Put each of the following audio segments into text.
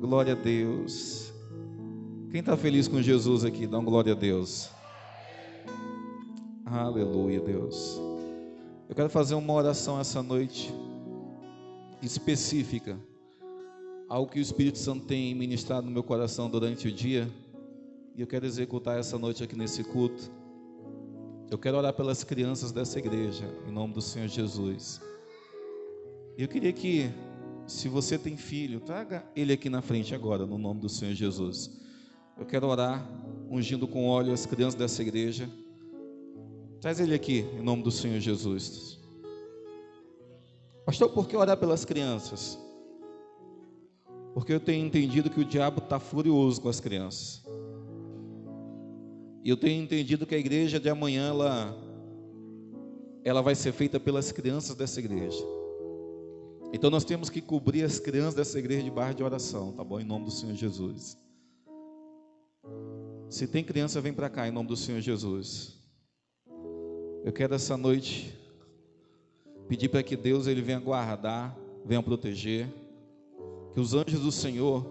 Glória a Deus. Quem está feliz com Jesus aqui, dá um glória a Deus. Aleluia, Deus. Eu quero fazer uma oração essa noite específica, algo que o Espírito Santo tem ministrado no meu coração durante o dia, e eu quero executar essa noite aqui nesse culto. Eu quero orar pelas crianças dessa igreja, em nome do Senhor Jesus. Eu queria que, se você tem filho, traga ele aqui na frente agora, no nome do Senhor Jesus. Eu quero orar, ungindo com óleo as crianças dessa igreja. Traz ele aqui, em nome do Senhor Jesus. Pastor, por que orar pelas crianças? Porque eu tenho entendido que o diabo está furioso com as crianças. E eu tenho entendido que a igreja de amanhã, ela vai ser feita pelas crianças dessa igreja. Então nós temos que cobrir as crianças dessa igreja de barra de oração, tá bom? Em nome do Senhor Jesus. Se tem criança, vem para cá, em nome do Senhor Jesus. Eu quero essa noite pedir para que Deus ele venha guardar, venha proteger, que os anjos do Senhor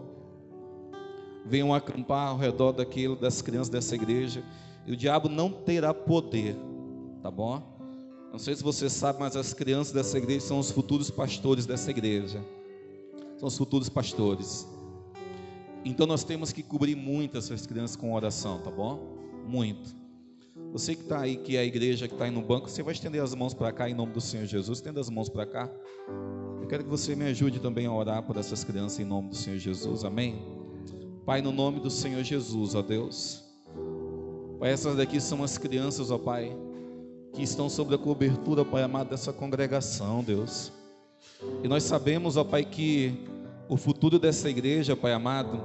venham acampar ao redor das crianças dessa igreja, e o diabo não terá poder, tá bom? Não sei se você sabe, mas as crianças dessa igreja são os futuros pastores dessa igreja, são os futuros pastores. Então nós temos que cobrir muito essas crianças com oração, tá bom? Muito. Você que está aí, que é a igreja que está aí no banco, você vai estender as mãos para cá em nome do Senhor Jesus. Estenda as mãos para cá. Eu quero que você me ajude também a orar por essas crianças em nome do Senhor Jesus, amém? Pai, no nome do Senhor Jesus, ó Deus. Pai, essas daqui são as crianças, ó Pai, que estão sob a cobertura, Pai amado, dessa congregação, Deus. E nós sabemos, ó Pai, que o futuro dessa igreja, Pai amado,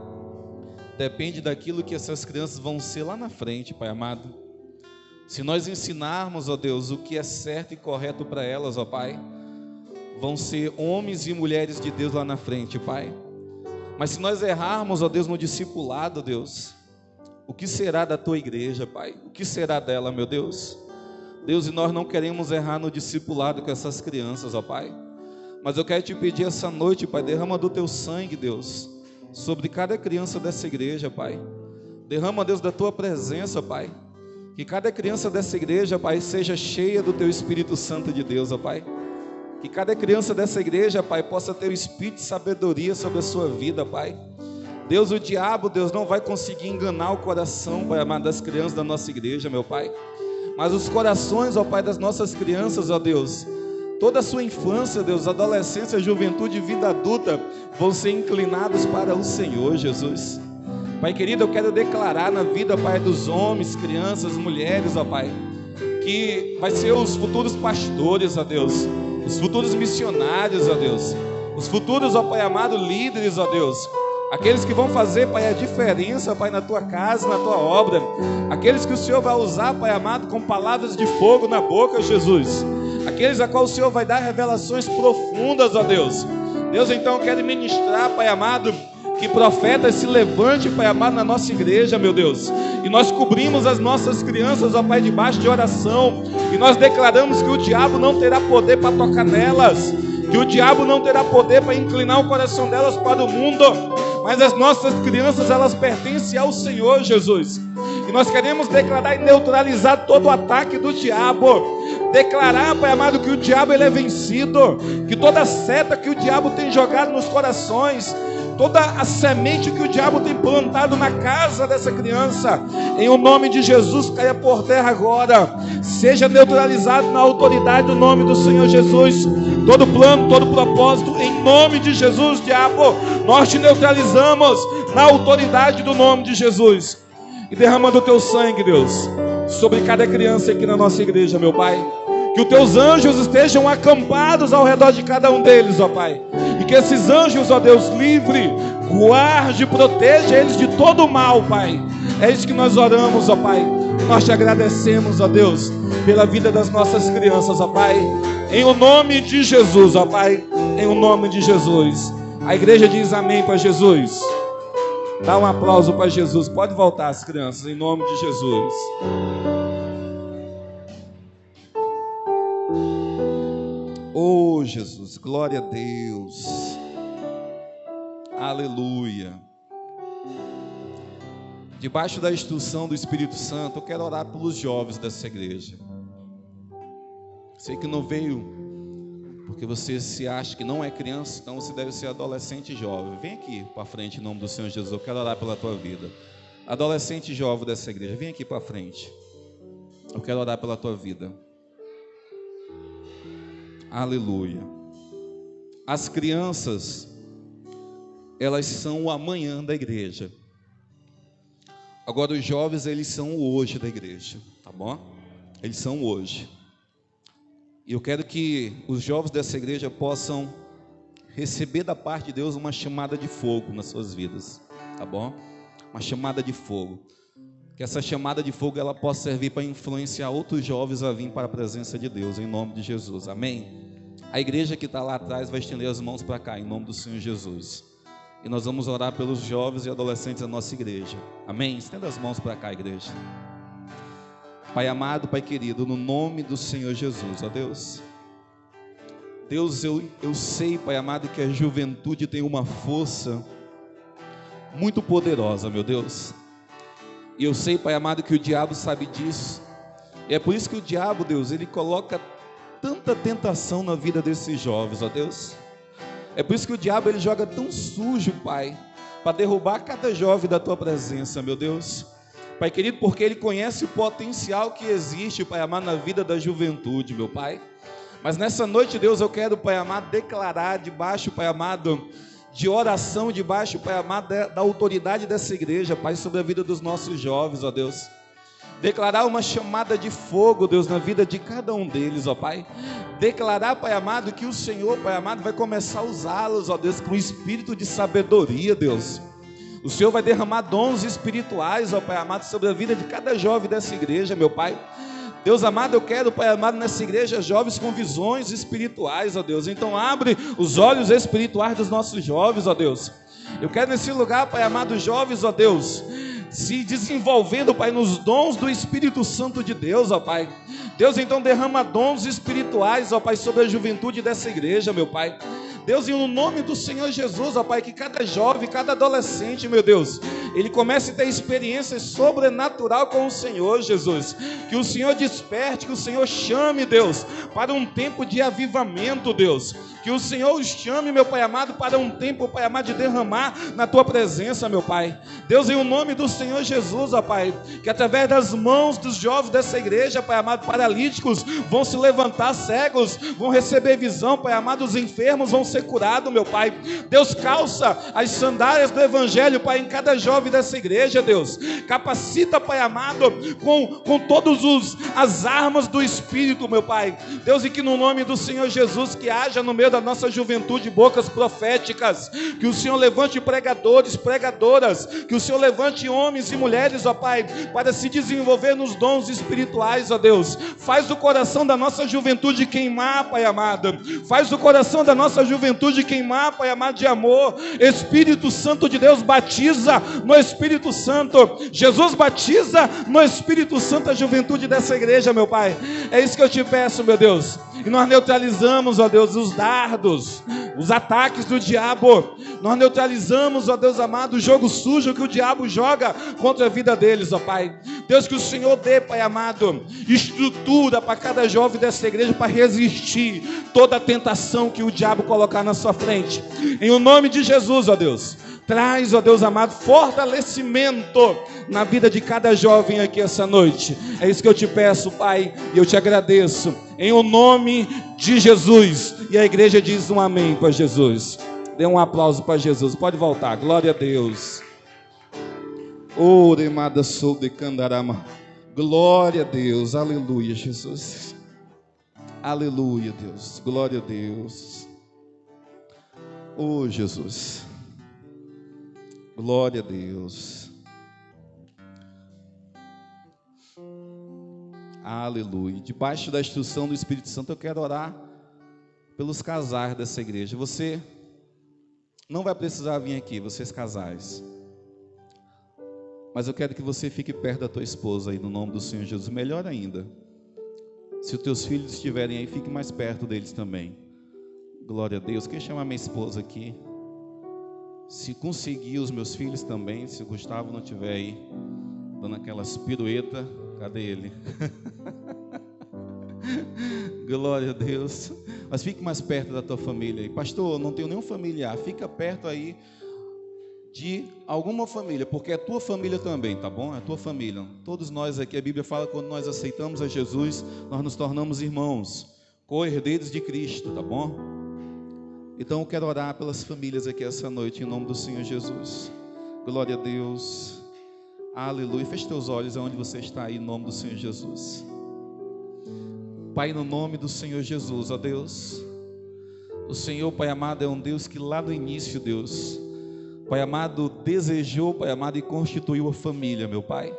depende daquilo que essas crianças vão ser lá na frente, Pai amado. Se nós ensinarmos, ó Deus, o que é certo e correto para elas, ó Pai, vão ser homens e mulheres de Deus lá na frente, Pai. Mas se nós errarmos, ó Deus, no discipulado, Deus, o que será da tua igreja, Pai? O que será dela, meu Deus? Deus, e nós não queremos errar no discipulado com essas crianças, ó Pai. Mas eu quero te pedir essa noite, Pai, derrama do teu sangue, Deus, sobre cada criança dessa igreja, Pai. Derrama, Deus, da tua presença, Pai. Que cada criança dessa igreja, Pai, seja cheia do teu Espírito Santo de Deus, ó Pai. Que cada criança dessa igreja, Pai, possa ter o Espírito de sabedoria sobre a sua vida, Pai. Deus, o diabo, Deus, não vai conseguir enganar o coração, Pai amado, das crianças da nossa igreja, meu Pai. Mas os corações, ó Pai, das nossas crianças, ó Deus, toda a sua infância, Deus, adolescência, juventude e vida adulta, vão ser inclinados para o Senhor, Jesus. Pai querido, eu quero declarar na vida, Pai, dos homens, crianças, mulheres, ó Pai, que vai ser os futuros pastores, ó Deus, os futuros missionários, ó Deus, os futuros, ó Pai amado, líderes, ó Deus, aqueles que vão fazer, Pai, a diferença, Pai, na tua casa, na tua obra, aqueles que o Senhor vai usar, Pai amado, com palavras de fogo na boca, Jesus, aqueles a qual o Senhor vai dar revelações profundas, ó Deus. Deus, então eu quero ministrar, Pai amado, que profeta se levante, Pai amado, na nossa igreja, meu Deus. E nós cobrimos as nossas crianças, ó Pai, debaixo de oração. E nós declaramos que o diabo não terá poder para tocar nelas, que o diabo não terá poder para inclinar o coração delas para o mundo. Mas as nossas crianças, elas pertencem ao Senhor, Jesus. E nós queremos declarar e neutralizar todo o ataque do diabo. Declarar, Pai amado, que o diabo ele é vencido, que toda seta que o diabo tem jogado nos corações, toda a semente que o diabo tem plantado na casa dessa criança, em o nome de Jesus, caia por terra agora, seja neutralizado na autoridade do nome do Senhor Jesus. Todo plano, todo propósito, em nome de Jesus, diabo, nós te neutralizamos na autoridade do nome de Jesus. E derramando o teu sangue, Deus, sobre cada criança aqui na nossa igreja, meu Pai. Que os teus anjos estejam acampados ao redor de cada um deles, ó Pai. E que esses anjos, ó Deus, livre, guarde, proteja eles de todo o mal, Pai. É isso que nós oramos, ó Pai. Nós te agradecemos, ó Deus, pela vida das nossas crianças, ó Pai. Em o nome de Jesus, ó Pai. Em o nome de Jesus. A igreja diz amém para Jesus. Dá um aplauso para Jesus. Pode voltar as crianças, em nome de Jesus. Oh Jesus, glória a Deus. Aleluia. Debaixo da instrução do Espírito Santo, eu quero orar pelos jovens dessa igreja. Sei que não veio porque você se acha que não é criança, então você deve ser adolescente e jovem. Vem aqui para frente em nome do Senhor Jesus, eu quero orar pela tua vida. Adolescente e jovem dessa igreja, vem aqui para frente. Eu quero orar pela tua vida. Aleluia. As crianças, elas são o amanhã da igreja. Agora os jovens, eles são o hoje da igreja, tá bom? Eles são hoje. E eu quero que os jovens dessa igreja possam receber da parte de Deus uma chamada de fogo nas suas vidas, tá bom? Uma chamada de fogo. Que essa chamada de fogo ela possa servir para influenciar outros jovens a vir para a presença de Deus, em nome de Jesus, amém? A igreja que está lá atrás vai estender as mãos para cá, em nome do Senhor Jesus. E nós vamos orar pelos jovens e adolescentes da nossa igreja, amém? Estenda as mãos para cá, igreja. Pai amado, Pai querido, no nome do Senhor Jesus, ó Deus. Deus, eu sei, Pai amado, que a juventude tem uma força muito poderosa, meu Deus. E eu sei, Pai amado, que o diabo sabe disso. E é por isso que o diabo, Deus, ele coloca tanta tentação na vida desses jovens, ó Deus. É por isso que o diabo, ele joga tão sujo, Pai, para derrubar cada jovem da Tua presença, meu Deus. Pai querido, porque Ele conhece o potencial que existe, Pai amado, na vida da juventude, meu Pai. Mas nessa noite, Deus, eu quero, Pai amado, declarar debaixo, Pai amado, de oração, debaixo, Pai amado, da autoridade dessa igreja, Pai, sobre a vida dos nossos jovens, ó Deus. Declarar uma chamada de fogo, Deus, na vida de cada um deles, ó Pai. Declarar, Pai amado, que o Senhor, Pai amado, vai começar a usá-los, ó Deus, com espírito de sabedoria, Deus. O Senhor vai derramar dons espirituais, ó Pai amado, sobre a vida de cada jovem dessa igreja, meu Pai. Deus amado, eu quero, Pai amado, nessa igreja, jovens com visões espirituais, ó Deus. Então abre os olhos espirituais dos nossos jovens, ó Deus. Eu quero nesse lugar, Pai amado, jovens, ó Deus, se desenvolvendo, Pai, nos dons do Espírito Santo de Deus, ó Pai. Deus, então derrama dons espirituais, ó Pai, sobre a juventude dessa igreja, meu Pai. Deus, e no nome do Senhor Jesus, ó Pai, que cada jovem, cada adolescente, meu Deus, ele comece a ter experiência sobrenatural com o Senhor, Jesus. Que o Senhor desperte, que o Senhor chame, Deus, para um tempo de avivamento, Deus. Que o Senhor os chame, meu Pai amado, para um tempo, Pai amado, de derramar na Tua presença, meu Pai. Deus, em o nome do Senhor Jesus, ó Pai, que através das mãos dos jovens dessa igreja, Pai amado, paralíticos vão se levantar, cegos vão receber visão, Pai amado, os enfermos vão ser curados, meu Pai. Deus, calça as sandálias do Evangelho, Pai, em cada jovem dessa igreja, Deus. Capacita, Pai amado, com todas as armas do Espírito, meu Pai. Deus, e que no nome do Senhor Jesus, que haja no meio da nossa juventude bocas proféticas, que o Senhor levante pregadores, pregadoras, que o Senhor levante homens e mulheres, ó Pai, para se desenvolver nos dons espirituais, ó Deus. Faz o coração da nossa juventude queimar, Pai amado. Faz o coração da nossa juventude queimar, Pai amado, de amor. Espírito Santo de Deus, batiza no Espírito Santo. Jesus, batiza no Espírito Santo a juventude dessa igreja, meu Pai. É isso que eu te peço, meu Deus. E nós neutralizamos, ó Deus, os dardos, os ataques do diabo. Nós neutralizamos, ó Deus amado, o jogo sujo que o diabo joga contra a vida deles, ó Pai. Deus, que o Senhor dê, Pai amado, estrutura para cada jovem dessa igreja para resistir toda a tentação que o diabo colocar na sua frente. Em o nome de Jesus, ó Deus. Traz, ó Deus amado, fortalecimento na vida de cada jovem aqui essa noite. É isso que eu te peço, Pai, e eu te agradeço. Em o nome de Jesus. E a igreja diz um amém para Jesus. Dê um aplauso para Jesus. Pode voltar. Glória a Deus. Oremada sou de Candarama. Glória a Deus. Aleluia, Jesus. Aleluia, Deus. Glória a Deus. Oh, Jesus. Glória a Deus. Aleluia. Debaixo da instrução do Espírito Santo, eu quero orar pelos casais dessa igreja. Você não vai precisar vir aqui, vocês casais. Mas eu quero que você fique perto da tua esposa aí, no nome do Senhor Jesus. Melhor ainda, se os teus filhos estiverem aí, fique mais perto deles também. Glória a Deus. Quem chama minha esposa aqui? Se conseguir, os meus filhos também. Se o Gustavo não estiver aí dando aquelas piruetas, cadê ele? Glória a Deus. Mas fique mais perto da tua família aí. Pastor, eu não tenho nenhum familiar. Fica perto aí de alguma família, porque é tua família também, tá bom? É tua família. Todos nós aqui, a Bíblia fala que quando nós aceitamos a Jesus, nós nos tornamos irmãos, co-herdeiros de Cristo, tá bom? Então eu quero orar pelas famílias aqui essa noite, em nome do Senhor Jesus. Glória a Deus. Aleluia. Feche teus olhos aonde você está aí, em nome do Senhor Jesus. Pai, no nome do Senhor Jesus, ó Deus, o Senhor, Pai amado, é um Deus que lá no início, Deus, Pai amado, desejou, Pai amado, e constituiu a família, meu Pai.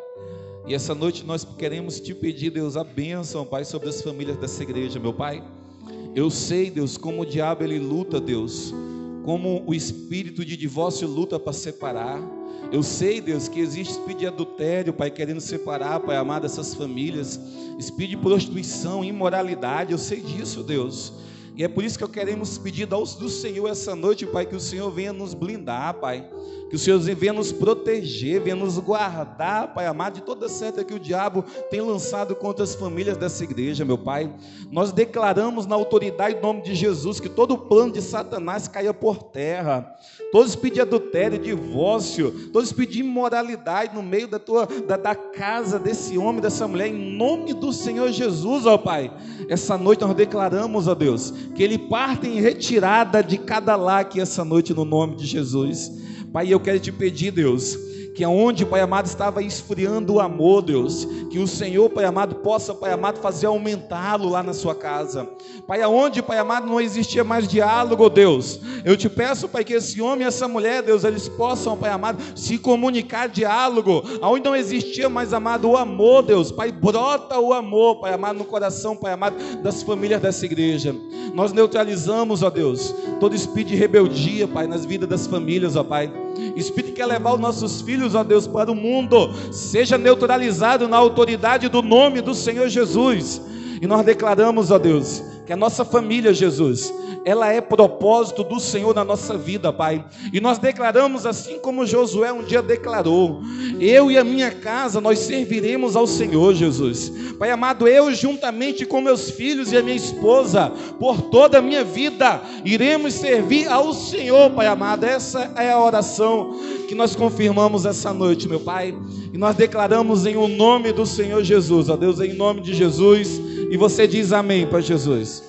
E essa noite nós queremos te pedir, Deus, a bênção, Pai, sobre as famílias dessa igreja, meu Pai. Eu sei, Deus, como o diabo ele luta, Deus, como o espírito de divórcio luta para separar. Eu sei, Deus, que existe espírito de adultério, Pai, querendo separar, Pai amado, essas famílias, espírito de prostituição, imoralidade. Eu sei disso, Deus. E é por isso que eu queremos pedir do Senhor essa noite, Pai, que o Senhor venha nos blindar, Pai, que o Senhor venha nos proteger, venha nos guardar, Pai amado, de toda seta que o diabo tem lançado contra as famílias dessa igreja, meu Pai. Nós declaramos na autoridade do nome de Jesus que todo o plano de Satanás caia por terra, todo espírito de adultério, divórcio, todo espírito de imoralidade no meio da casa desse homem, dessa mulher, em nome do Senhor Jesus, ó Pai. Essa noite nós declaramos, ó Deus, que ele parte em retirada de cada lar aqui essa noite, no nome de Jesus. Pai, eu quero te pedir, Deus, que aonde, Pai amado, estava esfriando o amor, Deus, que o Senhor, Pai amado, possa, Pai amado, fazer aumentá-lo lá na sua casa. Pai, aonde, Pai amado, não existia mais diálogo, Deus, eu te peço, Pai, que esse homem e essa mulher, Deus, eles possam, Pai amado, se comunicar diálogo, aonde não existia mais, amado, o amor, Deus, Pai, brota o amor, Pai amado, no coração, Pai amado, das famílias dessa igreja. Nós neutralizamos, ó Deus, todo espírito de rebeldia, Pai, nas vidas das famílias, ó Pai. Espírito que quer levar os nossos filhos, ó Deus, para o mundo, seja neutralizado na autoridade do nome do Senhor Jesus. E nós declaramos, ó Deus, que a nossa família, Jesus, ela é propósito do Senhor na nossa vida, Pai. E nós declaramos, assim como Josué um dia declarou: eu e a minha casa, nós serviremos ao Senhor, Jesus. Pai amado, eu juntamente com meus filhos e a minha esposa, por toda a minha vida, iremos servir ao Senhor, Pai amado. Essa é a oração que nós confirmamos essa noite, meu Pai. E nós declaramos em o nome do Senhor Jesus, ó Deus, em nome de Jesus. E você diz amém para Jesus.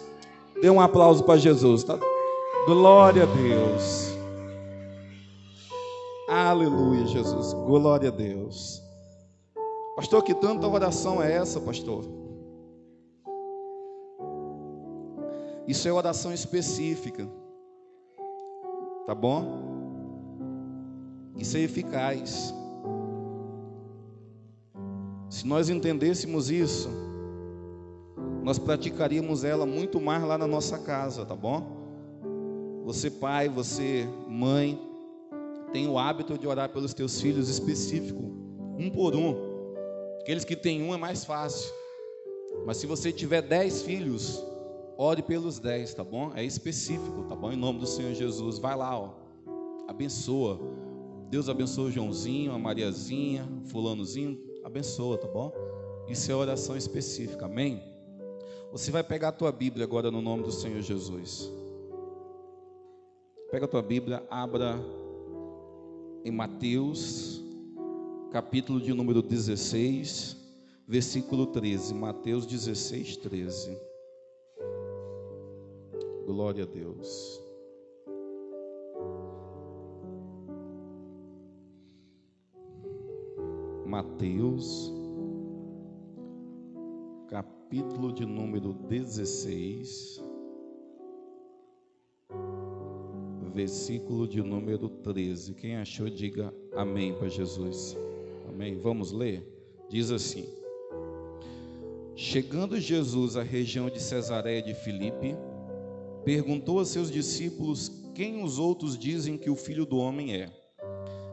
Dê um aplauso para Jesus, tá? Glória a Deus. Aleluia, Jesus. Glória a Deus. Pastor, que tanta oração é essa, pastor? Isso é oração específica, tá bom? Isso é eficaz. Se nós entendêssemos isso, nós praticaríamos ela muito mais lá na nossa casa, tá bom? Você pai, você mãe, tem o hábito de orar pelos teus filhos específico, um por um. Aqueles que têm um é mais fácil, mas se você tiver 10 filhos, ore pelos 10, tá bom? É específico, tá bom? Em nome do Senhor Jesus, vai lá, ó, abençoa. Deus abençoa o Joãozinho, a Mariazinha, fulanozinho, abençoa, tá bom? Isso é oração específica, amém? Você vai pegar a tua Bíblia agora no nome do Senhor Jesus. Pega a tua Bíblia, abra em Mateus, capítulo de número 16, versículo 13. Mateus 16, 13. Glória a Deus. Mateus, capítulo de número 16, versículo de número 13. Quem achou, diga amém para Jesus. Amém. Vamos ler? Diz assim: chegando Jesus à região de Cesareia de Filipe, perguntou a seus discípulos: quem os outros dizem que o Filho do Homem é?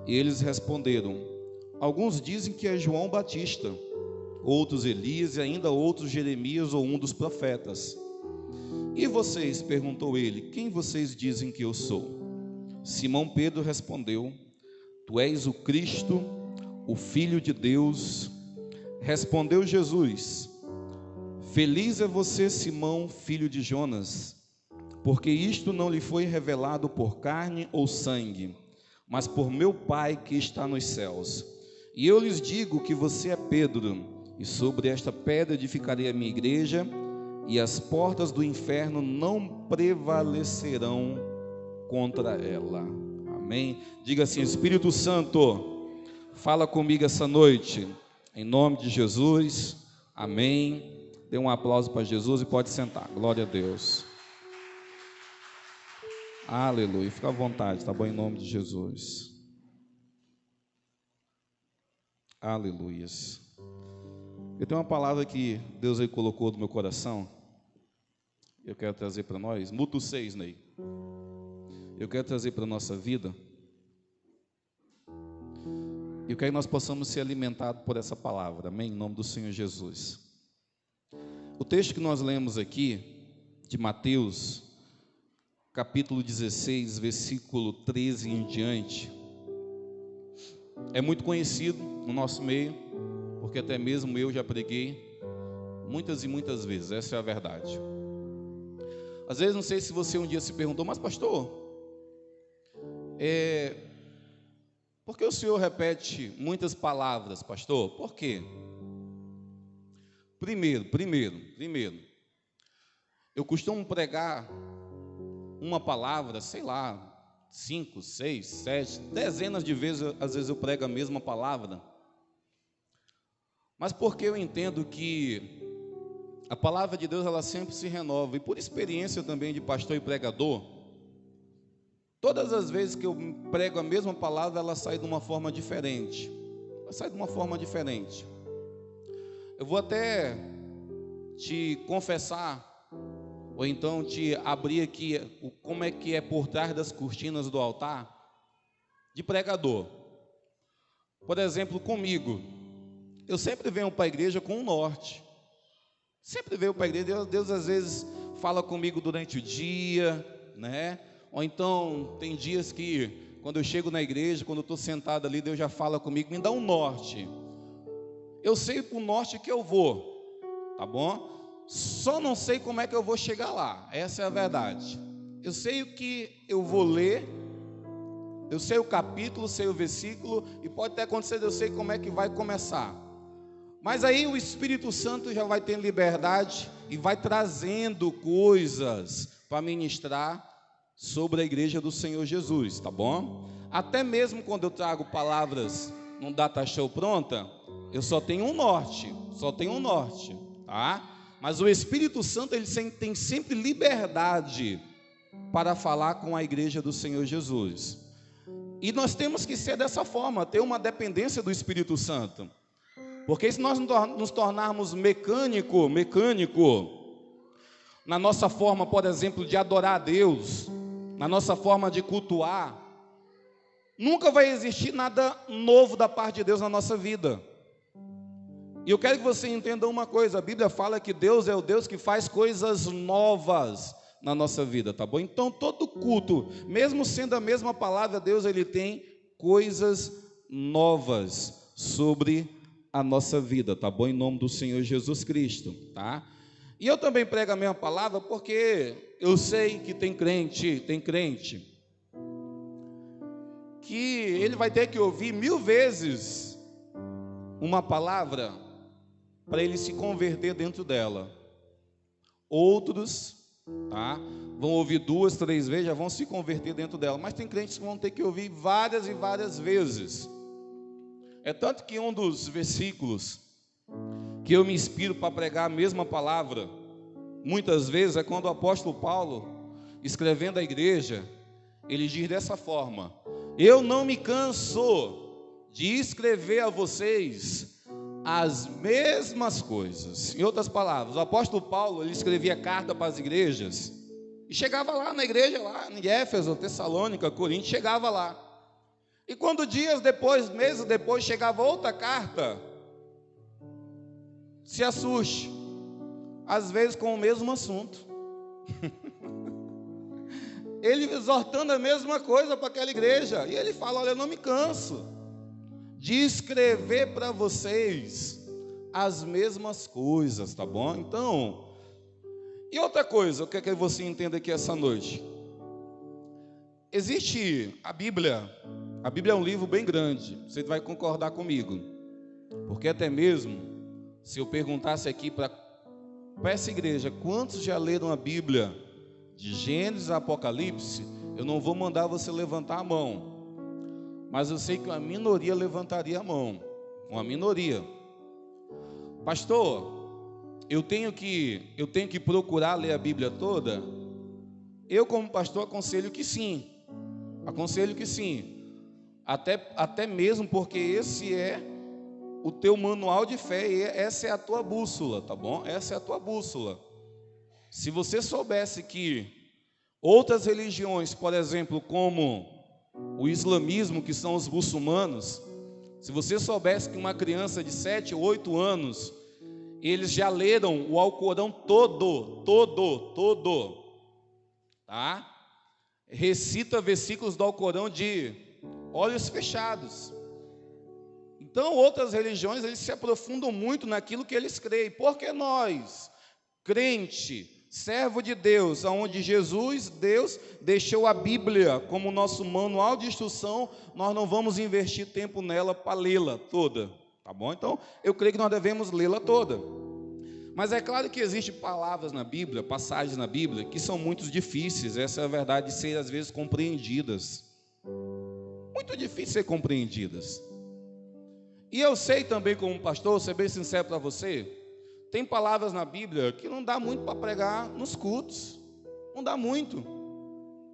E eles responderam: alguns dizem que é João Batista, outros Elias e ainda outros Jeremias ou um dos profetas. E vocês, perguntou ele, quem vocês dizem que eu sou? Simão Pedro respondeu: Tu és o Cristo, o Filho de Deus. Respondeu Jesus: Feliz é você, Simão, filho de Jonas, porque isto não lhe foi revelado por carne ou sangue, mas por meu Pai que está nos céus. E eu lhes digo que você é Pedro, e sobre esta pedra edificarei a minha igreja, e as portas do inferno não prevalecerão contra ela. Amém? Diga assim: Espírito Santo, fala comigo essa noite, em nome de Jesus. Amém. Dê um aplauso para Jesus e pode sentar. Glória a Deus. Aleluia. Fica à vontade, tá bom? Em nome de Jesus. Aleluias. Eu tenho uma palavra que Deus aí colocou no meu coração. Eu quero trazer para nós. Muda o 6, Ney. Eu quero trazer para a nossa vida. Eu quero que nós possamos ser alimentados por essa palavra. Amém? Em nome do Senhor Jesus. O texto que nós lemos aqui, de Mateus, capítulo 16, versículo 13 em diante, é muito conhecido no nosso meio, porque até mesmo eu já preguei muitas e muitas vezes, essa é a verdade. Às vezes, não sei se você um dia se perguntou: mas pastor, por que o senhor repete muitas palavras, pastor? Por quê? Primeiro, eu costumo pregar uma palavra, sei lá, 5, 6, 7, dezenas de vezes, às vezes eu prego a mesma palavra, mas porque eu entendo que a palavra de Deus, ela sempre se renova, e por experiência também de pastor e pregador, todas as vezes que eu prego a mesma palavra, ela sai de uma forma diferente, Eu vou até te confessar, ou então te abrir aqui como é que é por trás das cortinas do altar de pregador. Por exemplo, comigo, eu sempre venho para a igreja com um norte. Sempre venho para a igreja, Deus às vezes fala comigo durante o dia, né? Ou então tem dias que quando eu chego na igreja, quando eu estou sentado ali, Deus já fala comigo, me dá um norte. Eu sei para o norte que eu vou, tá bom? Só não sei como é que eu vou chegar lá, essa é a verdade. Eu sei o que eu vou ler, eu sei o capítulo, sei o versículo, e pode até acontecer, eu sei como é que vai começar. Mas aí o Espírito Santo já vai ter liberdade e vai trazendo coisas para ministrar sobre a igreja do Senhor Jesus, tá bom? Até mesmo quando eu trago palavras num data show pronta, eu só tenho um norte, tá? Mas o Espírito Santo, ele tem sempre liberdade para falar com a igreja do Senhor Jesus. E nós temos que ser dessa forma, ter uma dependência do Espírito Santo. Porque se nós nos tornarmos mecânico, na nossa forma, por exemplo, de adorar a Deus, na nossa forma de cultuar, nunca vai existir nada novo da parte de Deus na nossa vida. E eu quero que você entenda uma coisa: a Bíblia fala que Deus é o Deus que faz coisas novas na nossa vida, tá bom? Então todo culto, mesmo sendo a mesma palavra, Deus, ele tem coisas novas sobre a nossa vida, tá bom? Em nome do Senhor Jesus Cristo, tá? E eu também prego a mesma palavra porque eu sei que tem crente que ele vai ter que ouvir 1000 vezes uma palavra para ele se converter dentro dela. Outros, tá, vão ouvir 2, 3 vezes, já vão se converter dentro dela. Mas tem crentes que vão ter que ouvir várias e várias vezes. É tanto que um dos versículos que eu me inspiro para pregar a mesma palavra, muitas vezes, é quando o apóstolo Paulo, escrevendo à igreja, ele diz dessa forma: eu não me canso de escrever a vocês as mesmas coisas. Em outras palavras, o apóstolo Paulo, ele escrevia carta para as igrejas, e chegava lá na igreja, lá em Éfeso, Tessalônica, Corinto, chegava lá. E quando dias depois, meses depois, chegava outra carta, se assuste, às vezes com o mesmo assunto. ele exortando a mesma coisa para aquela igreja. E ele fala: olha, eu não me canso de escrever para vocês as mesmas coisas, tá bom? Então, e outra coisa, eu quero que você entenda aqui essa noite. Existe a Bíblia é um livro bem grande, você vai concordar comigo, porque até mesmo, se eu perguntasse aqui para essa igreja, quantos já leram a Bíblia, de Gênesis a Apocalipse, eu não vou mandar você levantar a mão, mas eu sei que uma minoria levantaria a mão, uma minoria. Pastor, eu tenho que procurar ler a Bíblia toda? Eu, como pastor, aconselho que sim, até mesmo porque esse é o teu manual de fé, e essa é a tua bússola, tá bom? Essa é a tua bússola. Se você soubesse que outras religiões, por exemplo, como o islamismo, que são os muçulmanos, se você soubesse que uma criança de 7 ou 8 anos, eles já leram o Alcorão todo, tá? Recita versículos do Alcorão de olhos fechados. Então, outras religiões, eles se aprofundam muito naquilo que eles creem, porque nós, crente, servo de Deus, onde Deus deixou a Bíblia como nosso manual de instrução, nós não vamos investir tempo nela para lê-la toda, tá bom? Então, eu creio que nós devemos lê-la toda. Mas é claro que existem palavras na Bíblia, passagens na Bíblia, que são muito difíceis, essa é a verdade, de ser às vezes compreendidas. Muito difícil ser compreendidas. E eu sei também, como pastor, vou ser bem sincero para você, tem palavras na Bíblia que não dá muito para pregar nos cultos, não dá muito,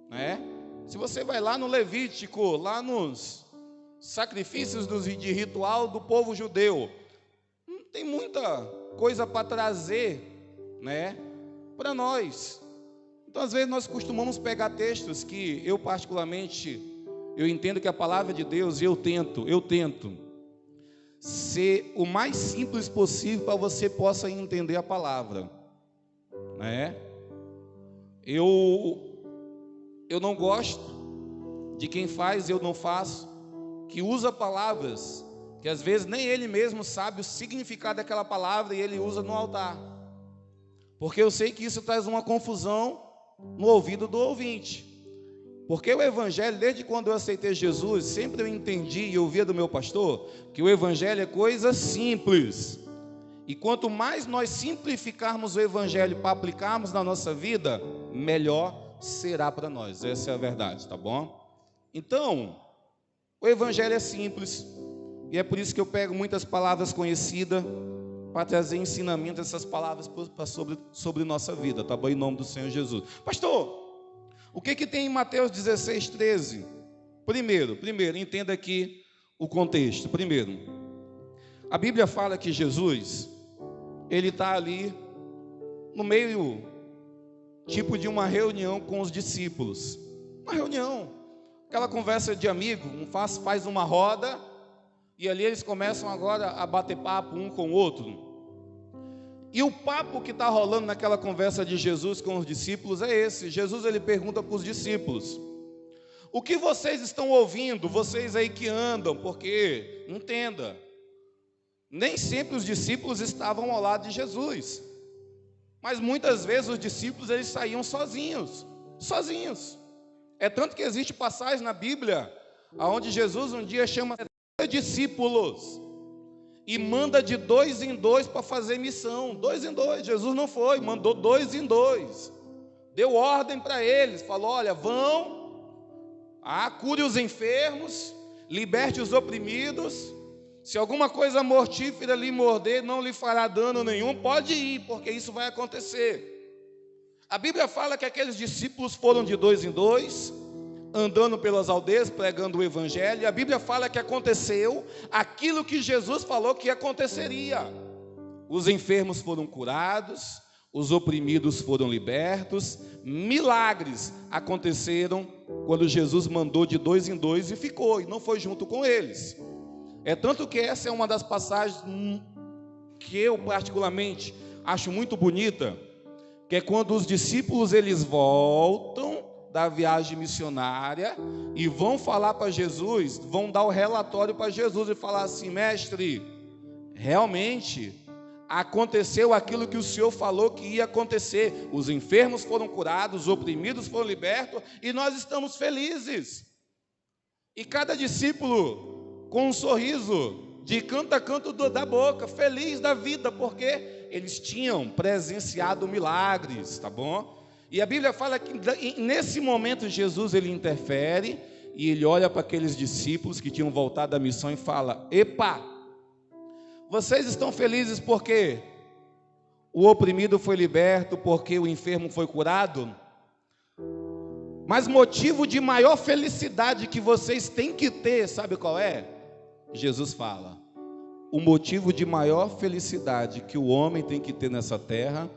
né? Se você vai lá no Levítico, lá nos sacrifícios de ritual do povo judeu, não tem muita coisa para trazer, né, para nós. Então, às vezes, nós costumamos pegar textos que eu, particularmente, eu entendo que a palavra de Deus, e eu tento ser o mais simples possível para você possa entender a palavra, né? Eu não gosto de quem faz, eu não faço, que usa palavras que às vezes nem ele mesmo sabe o significado daquela palavra e ele usa no altar, porque eu sei que isso traz uma confusão no ouvido do ouvinte. Porque o Evangelho, desde quando eu aceitei Jesus, sempre eu entendi e ouvia do meu pastor que o Evangelho é coisa simples. E quanto mais nós simplificarmos o Evangelho para aplicarmos na nossa vida, melhor será para nós. Essa é a verdade, tá bom? Então, o Evangelho é simples. E é por isso que eu pego muitas palavras conhecidas para trazer ensinamento dessas palavras sobre nossa vida, tá bom? Em nome do Senhor Jesus. Pastor, o que tem em Mateus 16, 13? Primeiro, entenda aqui o contexto. Primeiro, a Bíblia fala que Jesus, ele está ali no meio, tipo de uma reunião com os discípulos. Uma reunião, aquela conversa de amigo, faz uma roda, e ali eles começam agora a bater papo um com o outro. E o papo que está rolando naquela conversa de Jesus com os discípulos é esse. Jesus, ele pergunta para os discípulos: o que vocês estão ouvindo, vocês aí que andam? Porque, entenda, nem sempre os discípulos estavam ao lado de Jesus, mas muitas vezes os discípulos, eles saíam sozinhos. É tanto que existe passagem na Bíblia onde Jesus um dia chama discípulos e manda de 2 em 2 para fazer missão. 2 em 2, Jesus não foi, mandou 2 em 2, deu ordem para eles, falou: olha, vão, cure os enfermos, liberte os oprimidos, se alguma coisa mortífera lhe morder, não lhe fará dano nenhum, pode ir, porque isso vai acontecer. A Bíblia fala que aqueles discípulos foram de 2 em 2, andando pelas aldeias, pregando o Evangelho, e a Bíblia fala que aconteceu aquilo que Jesus falou que aconteceria. Os enfermos foram curados, os oprimidos foram libertos, milagres aconteceram quando Jesus mandou de 2 em 2 e ficou, e não foi junto com eles. É tanto que essa é uma das passagens que eu particularmente acho muito bonita, que é quando os discípulos eles voltam da viagem missionária e vão falar para Jesus, vão dar o relatório para Jesus e falar assim: mestre, realmente aconteceu aquilo que o Senhor falou que ia acontecer, os enfermos foram curados, os oprimidos foram libertos e nós estamos felizes. E cada discípulo com um sorriso de canto a canto da boca, feliz da vida, porque eles tinham presenciado milagres, tá bom? E a Bíblia fala que nesse momento Jesus ele interfere e ele olha para aqueles discípulos que tinham voltado da missão e fala: epa, vocês estão felizes porque o oprimido foi liberto, porque o enfermo foi curado? Mas motivo de maior felicidade que vocês têm que ter, sabe qual é? Jesus fala: o motivo de maior felicidade que o homem tem que ter nessa terra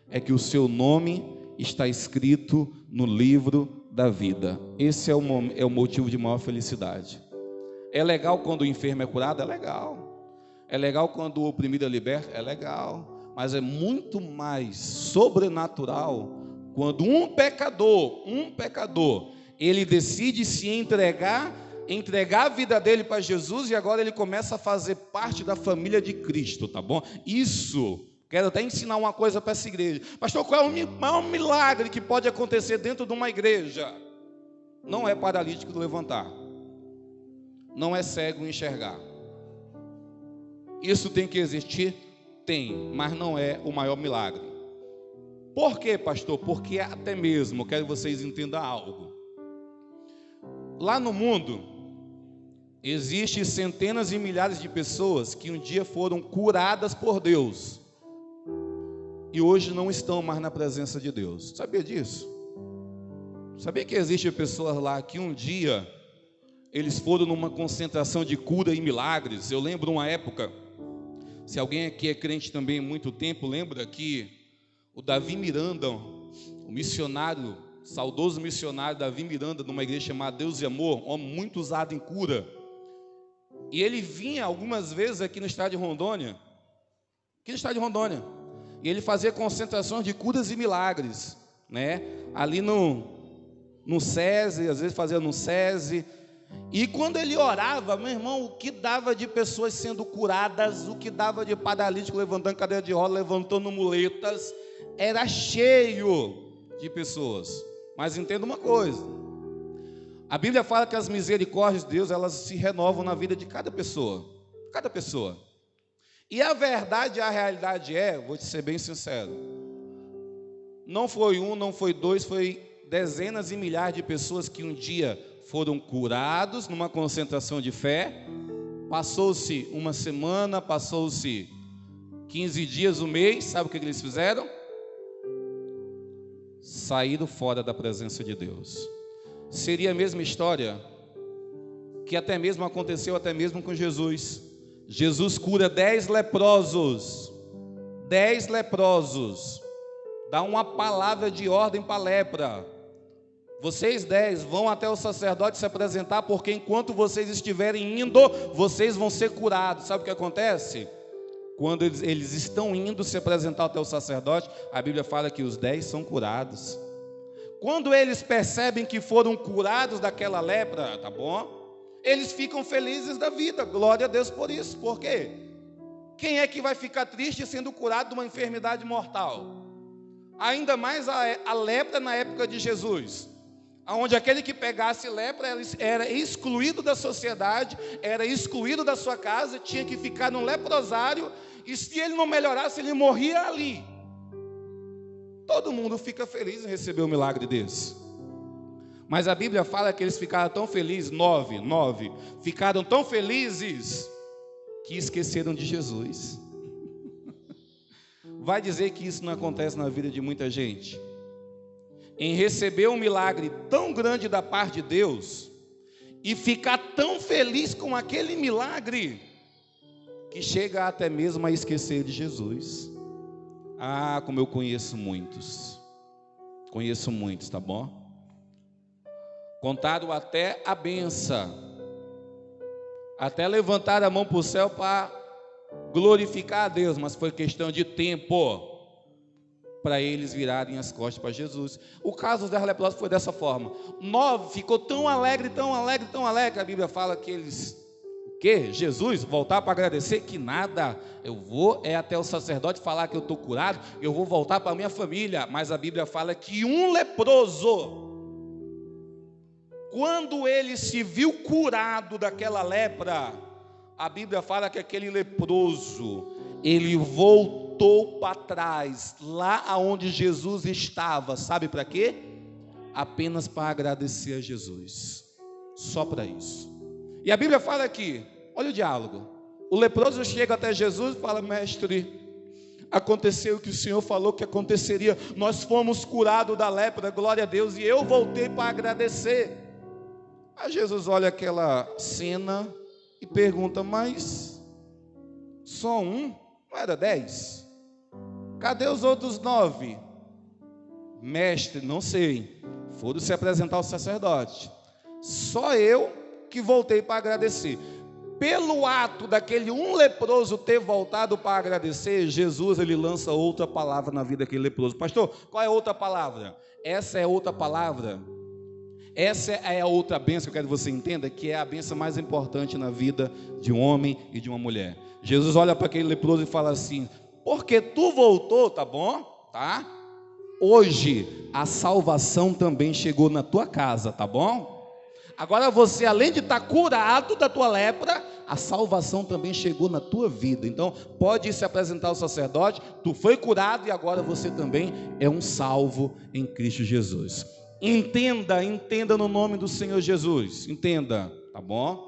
é que o seu nome está escrito no livro da vida. Esse é o motivo de maior felicidade. É legal quando o enfermo é curado? É legal. É legal quando o oprimido é liberto? É legal. Mas é muito mais sobrenatural quando um pecador, ele decide se entregar a vida dele para Jesus e agora ele começa a fazer parte da família de Cristo, tá bom? Isso, quero até ensinar uma coisa para essa igreja. Pastor, qual é o maior milagre que pode acontecer dentro de uma igreja? Não é paralítico levantar, não é cego enxergar. Isso tem que existir? Tem, mas não é o maior milagre. Por quê, pastor? Porque até mesmo, quero que vocês entendam algo. Lá no mundo, existem centenas e milhares de pessoas que um dia foram curadas por Deus e hoje não estão mais na presença de Deus. Sabia disso? Sabia que existem pessoas lá que um dia eles foram numa concentração de cura e milagres? Eu lembro uma época, se alguém aqui é crente também há muito tempo, lembra que o Davi Miranda, o missionário, saudoso missionário Davi Miranda, numa igreja chamada Deus e Amor, um homem muito usado em cura, e ele vinha algumas vezes aqui no estado de Rondônia, e ele fazia concentrações de curas e milagres, né? Ali no SESI, às vezes fazia no SESI. E quando ele orava, meu irmão, o que dava de pessoas sendo curadas, o que dava de paralítico levantando cadeira de roda, levantando muletas, era cheio de pessoas. Mas entenda uma coisa, a Bíblia fala que as misericórdias de Deus, elas se renovam na vida de cada pessoa, e a verdade, a realidade vou te ser bem sincero, não foi um, não foi dois, foi dezenas e milhares de pessoas que um dia foram curados numa concentração de fé. Passou-se uma semana, passou-se 15 dias, um mês, sabe o que eles fizeram? Saíram fora da presença de Deus. Seria a mesma história que até mesmo aconteceu até mesmo com Jesus. Jesus cura 10 leprosos, dá uma palavra de ordem para a lepra: vocês 10 vão até o sacerdote se apresentar, porque enquanto vocês estiverem indo, vocês vão ser curados. Sabe o que acontece? Quando eles estão indo se apresentar até o sacerdote, a Bíblia fala que os 10 são curados. Quando eles percebem que foram curados daquela lepra, tá bom? Eles ficam felizes da vida, glória a Deus por isso. Por quê? Quem é que vai ficar triste sendo curado de uma enfermidade mortal? Ainda mais a lepra na época de Jesus, onde aquele que pegasse lepra era excluído da sociedade, era excluído da sua casa, tinha que ficar num leprosário, e se ele não melhorasse, ele morria ali. Todo mundo fica feliz em receber um milagre desse. Mas a Bíblia fala que eles ficaram tão felizes, 9, ficaram tão felizes que esqueceram de Jesus. Vai dizer que isso não acontece na vida de muita gente? Em receber um milagre tão grande da parte de Deus e ficar tão feliz com aquele milagre que chega até mesmo a esquecer de Jesus. Ah, como eu conheço muitos, tá bom? Contaram até a benção, até levantar a mão para o céu para glorificar a Deus, mas foi questão de tempo. para eles virarem as costas para Jesus. O caso dos 10 leprosos foi dessa forma. 9 ficou tão alegre, tão alegre, tão alegre. A Bíblia fala que eles, o quê? Jesus voltar para agradecer? Que nada, eu vou até o sacerdote falar que eu estou curado, eu vou voltar para a minha família. Mas a Bíblia fala que um leproso, quando ele se viu curado daquela lepra, a Bíblia fala que aquele leproso, ele voltou para trás, lá aonde Jesus estava, sabe para quê? Apenas para agradecer a Jesus, só para isso. E a Bíblia fala aqui, olha o diálogo, o leproso chega até Jesus e fala: mestre, aconteceu o que o Senhor falou que aconteceria, nós fomos curados da lepra, glória a Deus, e eu voltei para agradecer. Aí Jesus olha aquela cena e pergunta: mas só um? Não era 10? Cadê os outros 9? Mestre, não sei, foram se apresentar ao sacerdote, só eu que voltei para agradecer. Pelo ato daquele um leproso ter voltado para agradecer, Jesus, ele lança outra palavra na vida daquele leproso. Pastor, qual é a outra palavra? Essa é outra palavra. Essa é a outra bênção que eu quero que você entenda, que é a bênção mais importante na vida de um homem e de uma mulher. Jesus olha para aquele leproso e fala assim: porque tu voltou, tá bom? Tá? Hoje a salvação também chegou na tua casa, tá bom? Agora você, além de estar curado da tua lepra, a salvação também chegou na tua vida. Então pode se apresentar ao sacerdote, tu foi curado e agora você também é um salvo em Cristo Jesus. Entenda no nome do Senhor Jesus, entenda, tá bom?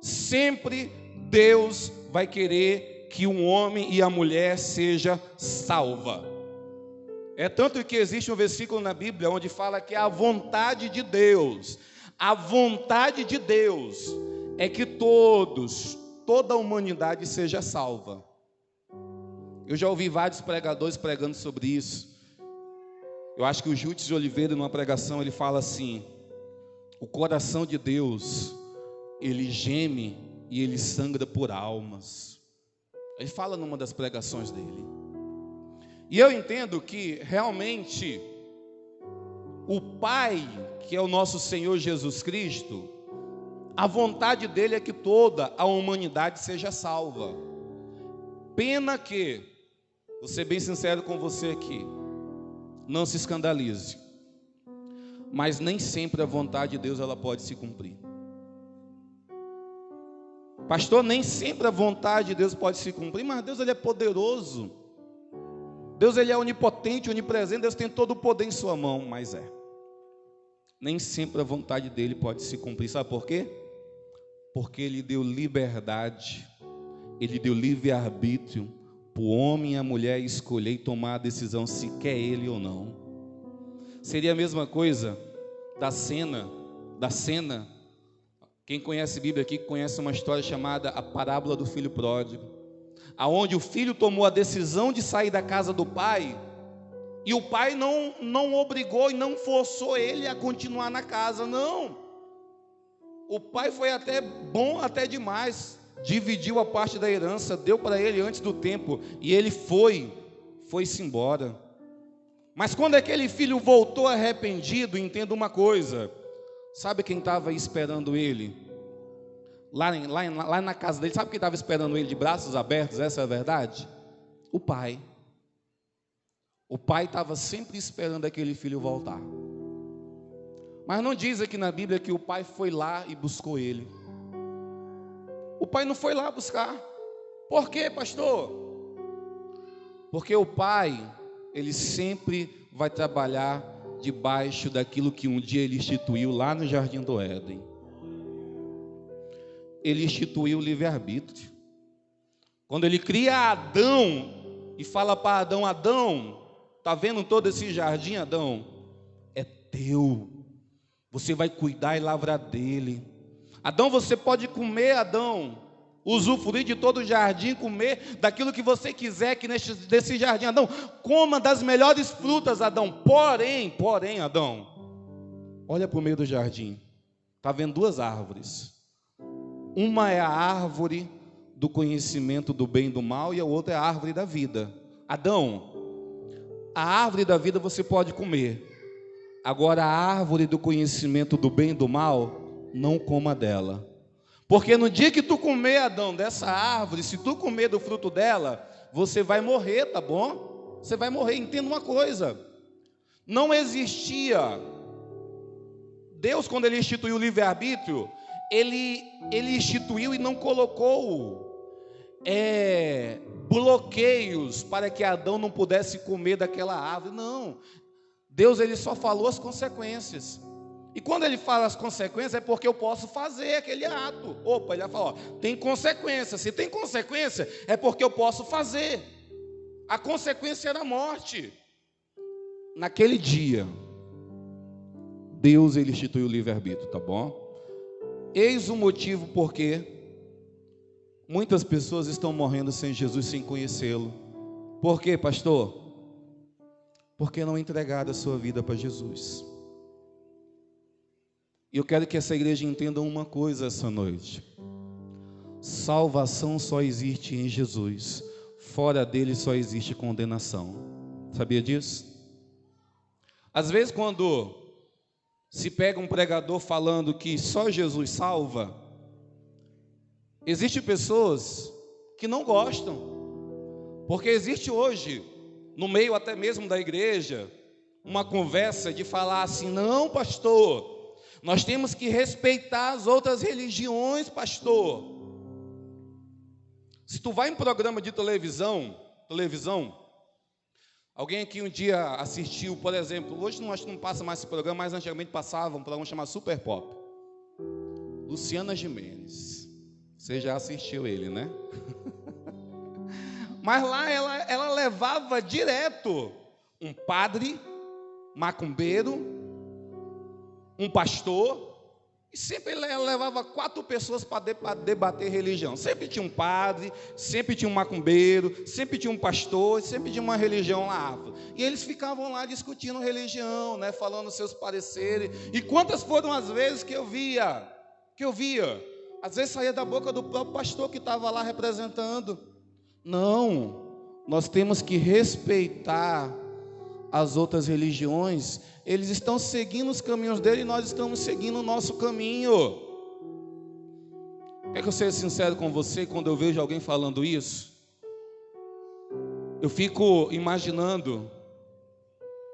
Sempre Deus vai querer que um homem e a mulher seja salva. É tanto que existe um versículo na Bíblia onde fala que a vontade de Deus é que toda a humanidade seja salva. Eu já ouvi vários pregadores pregando sobre isso. Eu acho que o Júlio de Oliveira, numa pregação, ele fala assim: o coração de Deus, ele geme e ele sangra por almas. Ele fala numa das pregações dele. E eu entendo que realmente o Pai, que é o nosso Senhor Jesus Cristo, a vontade dele é que toda a humanidade seja salva. Pena que, vou ser bem sincero com você aqui, não se escandalize, mas nem sempre a vontade de Deus ela pode se cumprir. Pastor, nem sempre a vontade de Deus pode se cumprir, mas Deus ele é poderoso. Deus ele é onipotente, onipresente, Deus tem todo o poder em sua mão, mas nem sempre a vontade dele pode se cumprir. Sabe por quê? Porque ele deu liberdade, ele deu livre-arbítrio para o homem e a mulher escolher e tomar a decisão se quer ele ou não. Seria a mesma coisa da cena, quem conhece a Bíblia aqui, conhece uma história chamada a parábola do filho pródigo, aonde o filho tomou a decisão de sair da casa do pai, e o pai não obrigou e não forçou ele a continuar na casa, não. O pai foi até bom, até demais, dividiu a parte da herança, deu para ele antes do tempo, e ele foi-se embora. Mas quando aquele filho voltou arrependido, entenda uma coisa, sabe quem estava esperando ele? Lá na casa dele, sabe quem estava esperando ele de braços abertos? Essa é a verdade? O pai. O pai estava sempre esperando aquele filho voltar. Mas não diz aqui na Bíblia que o pai foi lá e buscou ele. O pai não foi lá buscar. Por quê, pastor? Porque o pai, ele sempre vai trabalhar debaixo daquilo que um dia ele instituiu lá no Jardim do Éden. Ele instituiu o livre-arbítrio. Quando ele cria Adão e fala para Adão: Adão, está vendo todo esse jardim, Adão? É teu. Você vai cuidar e lavrar dele. Adão, você pode comer, Adão, usufruir de todo o jardim, comer daquilo que você quiser aqui desse jardim. Adão, coma das melhores frutas, Adão. Porém, Adão, olha para o meio do jardim. Está vendo duas árvores. Uma é a árvore do conhecimento do bem e do mal, e a outra é a árvore da vida. Adão, A árvore da vida você pode comer. Agora a árvore do conhecimento do bem e do mal, não coma dela. Porque no dia que tu comer, Adão, dessa árvore, se tu comer do fruto dela, você vai morrer, tá bom? Você vai morrer. Entenda uma coisa. Não existia. Deus, quando Ele instituiu o livre-arbítrio, Ele instituiu e não colocou bloqueios para que Adão não pudesse comer daquela árvore. Não. Deus, Ele só falou as consequências. E quando Ele fala as consequências, é porque eu posso fazer aquele ato. Opa, Ele vai falar, ó, tem consequência. Se tem consequência, é porque eu posso fazer. A consequência era a morte. Naquele dia, Deus, Ele instituiu o livre-arbítrio, tá bom? Eis o motivo porque muitas pessoas estão morrendo sem Jesus, sem conhecê-lo. Por quê, pastor? Porque não entregaram a sua vida para Jesus. E eu quero que essa igreja entenda uma coisa essa noite: salvação só existe em Jesus, fora dele só existe condenação. Sabia disso? Às vezes quando se pega um pregador falando que só Jesus salva, existem pessoas que não gostam, porque existe hoje, no meio até mesmo da igreja, uma conversa de falar assim: não, pastor, nós temos que respeitar as outras religiões, pastor. Se tu vai em programa de televisão, alguém aqui um dia assistiu, por exemplo, hoje não, acho que não passa mais esse programa, mas antigamente passava um programa chamado Super Pop, Luciana Gimenez. Você já assistiu ele, né? Mas lá ela levava direto um padre, macumbeiro, um pastor, e sempre ela levava 4 pessoas para debater religião. Sempre tinha um padre, sempre tinha um macumbeiro, sempre tinha um pastor, sempre tinha uma religião lá. E eles ficavam lá discutindo religião, né, falando seus pareceres. E quantas foram as vezes que eu via, às vezes saía da boca do próprio pastor que estava lá representando. Não, nós temos que respeitar as outras religiões. Eles estão seguindo os caminhos dele e nós estamos seguindo o nosso caminho. Quer que eu seja sincero com você? Quando eu vejo alguém falando isso, eu fico imaginando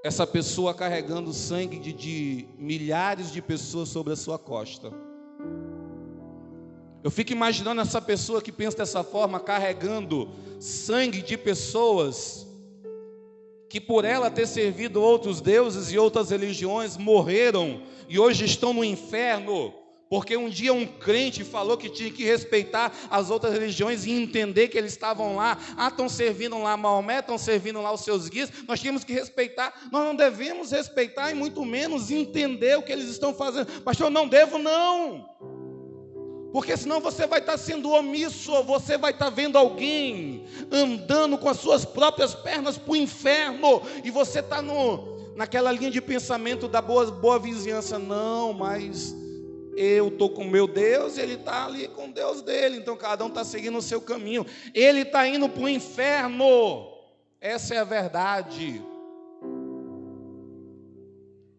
essa pessoa carregando o sangue de milhares de pessoas sobre a sua costa. Eu fico imaginando essa pessoa que pensa dessa forma, carregando sangue de pessoas que por ela ter servido outros deuses e outras religiões, morreram e hoje estão no inferno, porque um dia um crente falou que tinha que respeitar as outras religiões e entender que eles estavam lá, estão servindo lá Maomé, estão servindo lá os seus guias, nós temos que respeitar. Nós não devemos respeitar e muito menos entender o que eles estão fazendo. Pastor, não devo não, porque senão você vai estar sendo omisso, ou você vai estar vendo alguém andando com as suas próprias pernas para o inferno, e você está naquela linha de pensamento da boa vizinhança. Não, mas eu estou com o meu Deus, ele está ali com o Deus dele, então cada um está seguindo o seu caminho. Ele está indo para o inferno, essa é a verdade.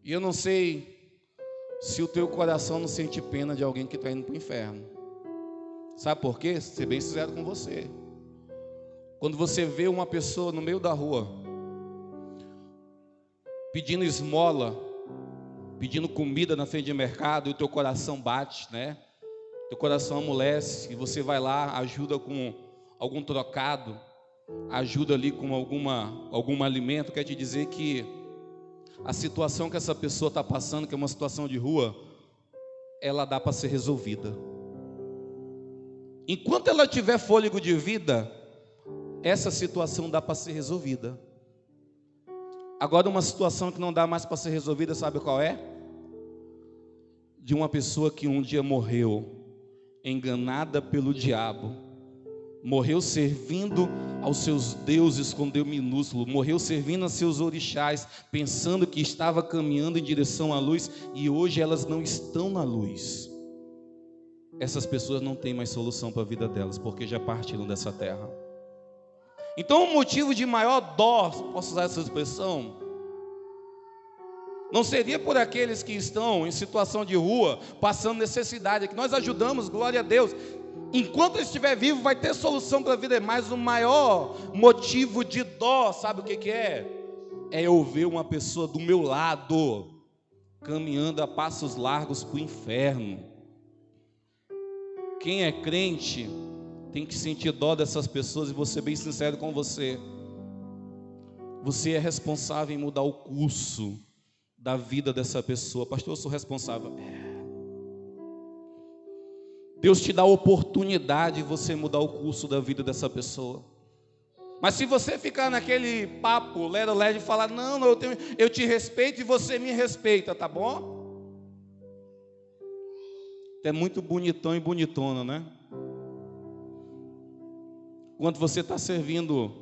E eu não sei se o teu coração não sente pena de alguém que está indo para o inferno. Sabe por quê? Ser bem sincero com você. Quando você vê uma pessoa no meio da rua pedindo esmola, pedindo comida na frente de mercado, e o teu coração bate, né? Teu coração amolece, e você vai lá, ajuda com algum trocado, ajuda ali com algum alimento. Quer te dizer que a situação que essa pessoa está passando, que é uma situação de rua, ela dá para ser resolvida. Enquanto ela tiver fôlego de vida, essa situação dá para ser resolvida. Agora, uma situação que não dá mais para ser resolvida, sabe qual é? De uma pessoa que um dia morreu, enganada pelo diabo, morreu servindo aos seus deuses com D minúsculo, morreu servindo a seus orixás, pensando que estava caminhando em direção à luz, e hoje elas não estão na luz. Essas pessoas não têm mais solução para a vida delas, porque já partiram dessa terra. Então, o motivo de maior dó, posso usar essa expressão, não seria por aqueles que estão em situação de rua, passando necessidade, que nós ajudamos, glória a Deus. Enquanto ele estiver vivo, vai ter solução para a vida. Mas o maior motivo de dó, sabe o que é? É eu ver uma pessoa do meu lado, caminhando a passos largos para o inferno. Quem é crente tem que sentir dó dessas pessoas. E vou ser bem sincero com você. Você é responsável em mudar o curso da vida dessa pessoa. Pastor, eu sou responsável. Deus te dá a oportunidade de você mudar o curso da vida dessa pessoa. Mas se você ficar naquele papo lero-lero e falar, não, eu te respeito e você me respeita, tá bom? É muito bonitão e bonitona, né? Quando você está servindo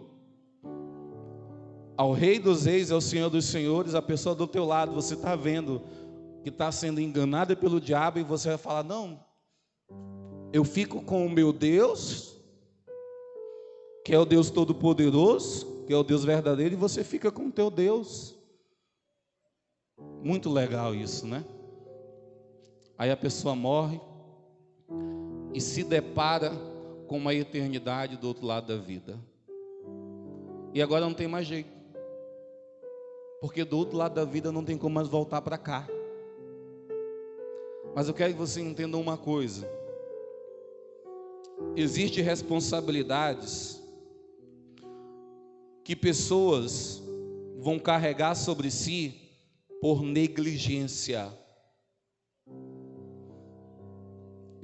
ao Rei dos Reis, ao Senhor dos Senhores, a pessoa do teu lado, você está vendo que está sendo enganada pelo diabo, e você vai falar, não, eu fico com o meu Deus, que é o Deus Todo-Poderoso, que é o Deus verdadeiro, e você fica com o teu Deus. Muito legal isso, né? Aí a pessoa morre e se depara com uma eternidade do outro lado da vida. E agora não tem mais jeito, porque do outro lado da vida não tem como mais voltar para cá. Mas eu quero que você entenda uma coisa: existem responsabilidades que pessoas vão carregar sobre si por negligência.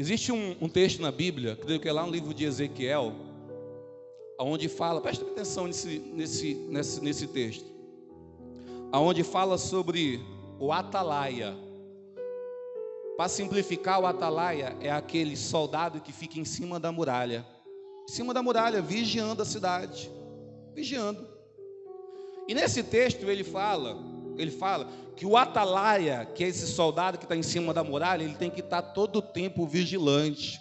Existe um texto na Bíblia, creio que é lá no livro de Ezequiel, onde fala, presta atenção nesse texto, onde fala sobre o atalaia. Para simplificar, o atalaia é aquele soldado que fica em cima da muralha, vigiando a cidade, vigiando. E nesse texto ele fala que o atalaia, que é esse soldado que está em cima da muralha, ele tem que estar todo o tempo vigilante,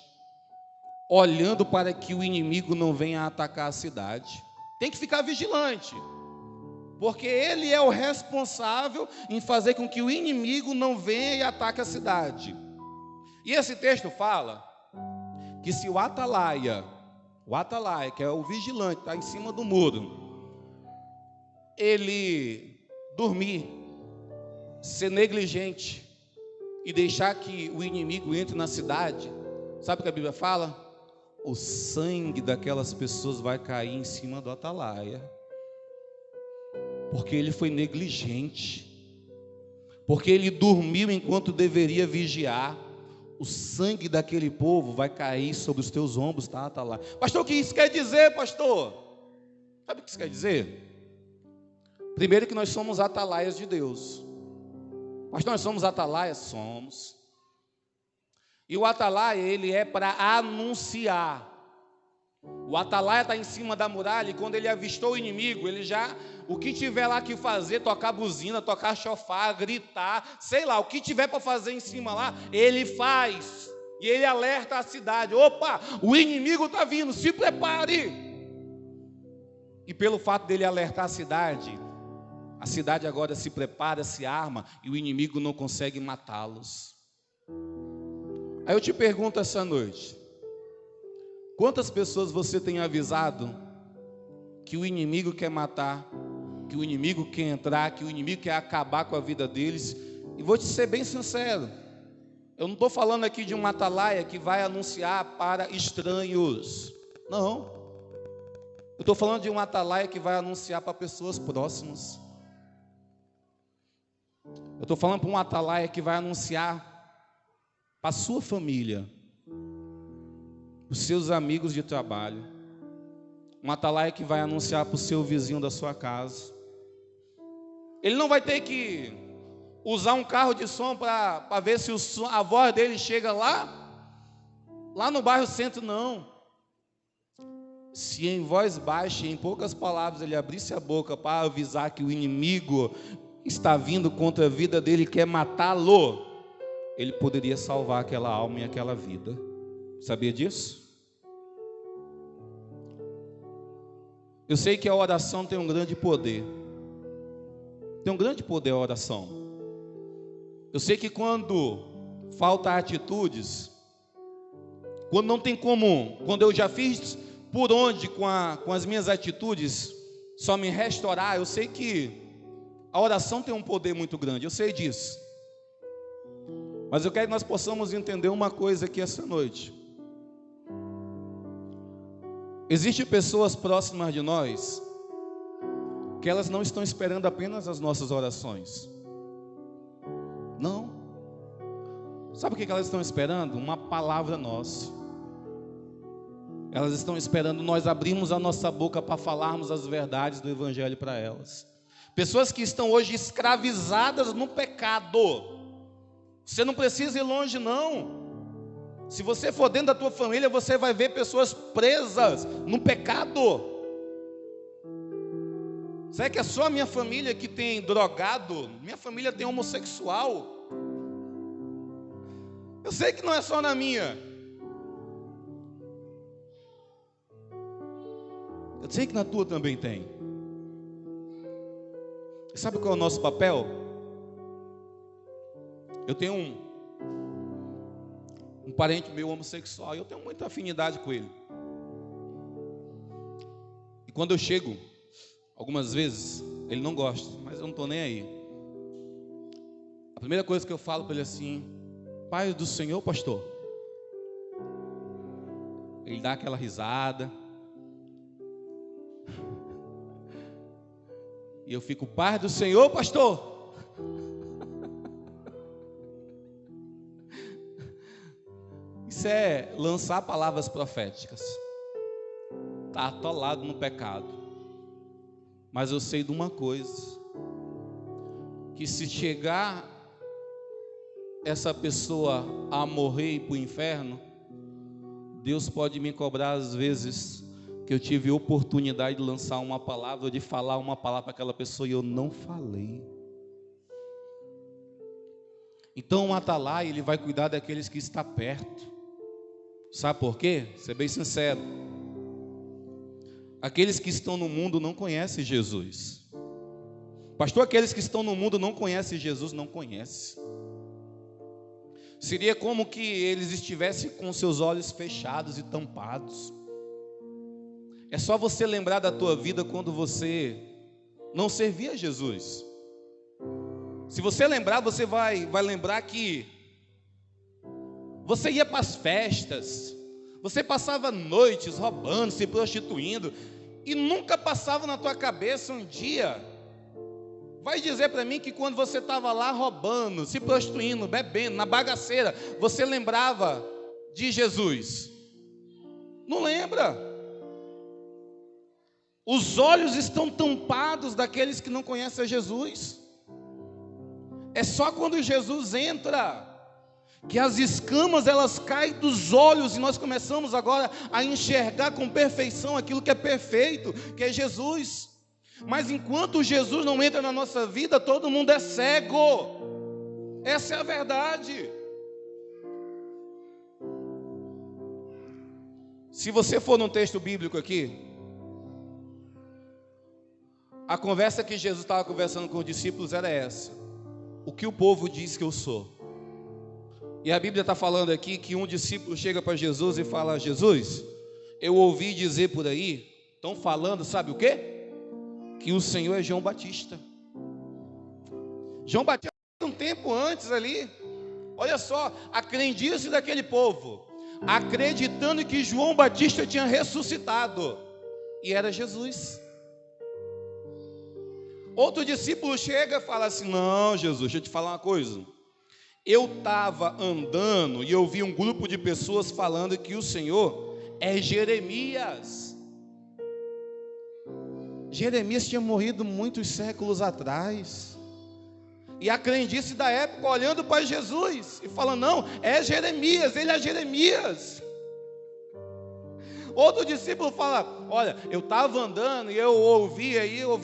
olhando para que o inimigo não venha atacar a cidade. Tem que ficar vigilante, porque ele é o responsável em fazer com que o inimigo não venha e ataque a cidade. E esse texto fala que se o atalaia, que é o vigilante, está em cima do muro, ele dormir, ser negligente e deixar que o inimigo entre na cidade, sabe o que a Bíblia fala? O sangue daquelas pessoas vai cair em cima do atalaia, porque ele foi negligente, porque ele dormiu enquanto deveria vigiar. O sangue daquele povo vai cair sobre os teus ombros, tá, atalaia? Pastor, o que isso quer dizer, pastor? Sabe o que isso quer dizer? Primeiro, que nós somos atalaias de Deus. Pastor, nós somos atalaias? Somos. E o atalaia, ele é para anunciar. O atalaia está em cima da muralha, e quando ele avistou o inimigo, ele já, o que tiver lá que fazer, tocar buzina, tocar chofar, gritar, sei lá, o que tiver para fazer em cima lá, ele faz. E ele alerta a cidade: opa, o inimigo está vindo, se prepare. E pelo fato dele alertar a cidade agora se prepara, se arma, e o inimigo não consegue matá-los. Aí eu te pergunto essa noite: quantas pessoas você tem avisado que o inimigo quer matar, que o inimigo quer entrar, que o inimigo quer acabar com a vida deles? E vou te ser bem sincero, eu não estou falando aqui de um atalaia que vai anunciar para estranhos, não. Eu estou falando de um atalaia que vai anunciar para pessoas próximas. Eu estou falando para um atalaia que vai anunciar para a sua família, os seus amigos de trabalho. Um atalaia que vai anunciar para o seu vizinho da sua casa. Ele não vai ter que usar um carro de som para ver se a voz dele chega lá no bairro Centro, não. Se em voz baixa, em poucas palavras, ele abrisse a boca para avisar que o inimigo está vindo contra a vida dele e quer matá-lo, ele poderia salvar aquela alma e aquela vida. Sabia disso? Eu sei que a oração tem um grande poder. Tem um grande poder a oração. Eu sei que quando falta atitudes, quando não tem como, quando eu já fiz por onde com as minhas atitudes, só me restaurar, eu sei que a oração tem um poder muito grande, eu sei disso. Mas eu quero que nós possamos entender uma coisa aqui essa noite. Existem pessoas próximas de nós que elas não estão esperando apenas as nossas orações. Não. Sabe o que elas estão esperando? Uma palavra nossa. Elas estão esperando nós abrirmos a nossa boca para falarmos as verdades do Evangelho para elas. Pessoas que estão hoje escravizadas no pecado. Você não precisa ir longe, não. Se você for dentro da tua família, você vai ver pessoas presas no pecado. Será que é só a minha família que tem drogado? Minha família tem homossexual. Eu sei que não é só na minha. Eu sei que na tua também tem. E sabe qual é o nosso papel? Eu tenho um parente meu homossexual e eu tenho muita afinidade com ele. E quando eu chego, algumas vezes, ele não gosta, mas eu não estou nem aí. A primeira coisa que eu falo para ele é assim: Pai do Senhor, pastor. Ele dá aquela risada. E eu fico: Pai do Senhor, pastor. Isso é lançar palavras proféticas. Está atolado no pecado. Mas eu sei de uma coisa: que se chegar essa pessoa a morrer e ir para o inferno, Deus pode me cobrar às vezes que eu tive oportunidade de lançar uma palavra, de falar uma palavra para aquela pessoa e eu não falei. Então o atalaia, ele vai cuidar daqueles que estão perto. Sabe por quê? Ser bem sincero. Aqueles que estão no mundo não conhecem Jesus. Pastor, aqueles que estão no mundo não conhecem Jesus, não conhecem. Seria como que eles estivessem com seus olhos fechados e tampados. É só você lembrar da tua vida quando você não servia a Jesus. Se você lembrar, você vai lembrar que você ia para as festas, você passava noites roubando, se prostituindo, e nunca passava na tua cabeça um dia. Vai dizer para mim que quando você estava lá roubando, se prostituindo, bebendo, na bagaceira, você lembrava de Jesus? Não lembra. Os olhos estão tampados daqueles que não conhecem a Jesus. É só quando Jesus entra que as escamas elas caem dos olhos e nós começamos agora a enxergar com perfeição aquilo que é perfeito, que é Jesus. Mas enquanto Jesus não entra na nossa vida, todo mundo é cego. Essa é a verdade. Se você for num texto bíblico aqui, a conversa que Jesus estava conversando com os discípulos era essa: o que o povo diz que eu sou? E a Bíblia está falando aqui que um discípulo chega para Jesus e fala: Jesus, eu ouvi dizer por aí, estão falando, sabe o quê? Que o Senhor é João Batista. João Batista, um tempo antes ali, olha só, a crendice daquele povo, acreditando que João Batista tinha ressuscitado, e era Jesus. Outro discípulo chega e fala assim: não, Jesus, deixa eu te falar uma coisa. Eu estava andando e eu vi um grupo de pessoas falando que o Senhor é Jeremias. Jeremias tinha morrido muitos séculos atrás. E a crendice da época olhando para Jesus e falando: não, é Jeremias, ele é Jeremias. Outro discípulo fala: olha, eu estava andando e eu ouvi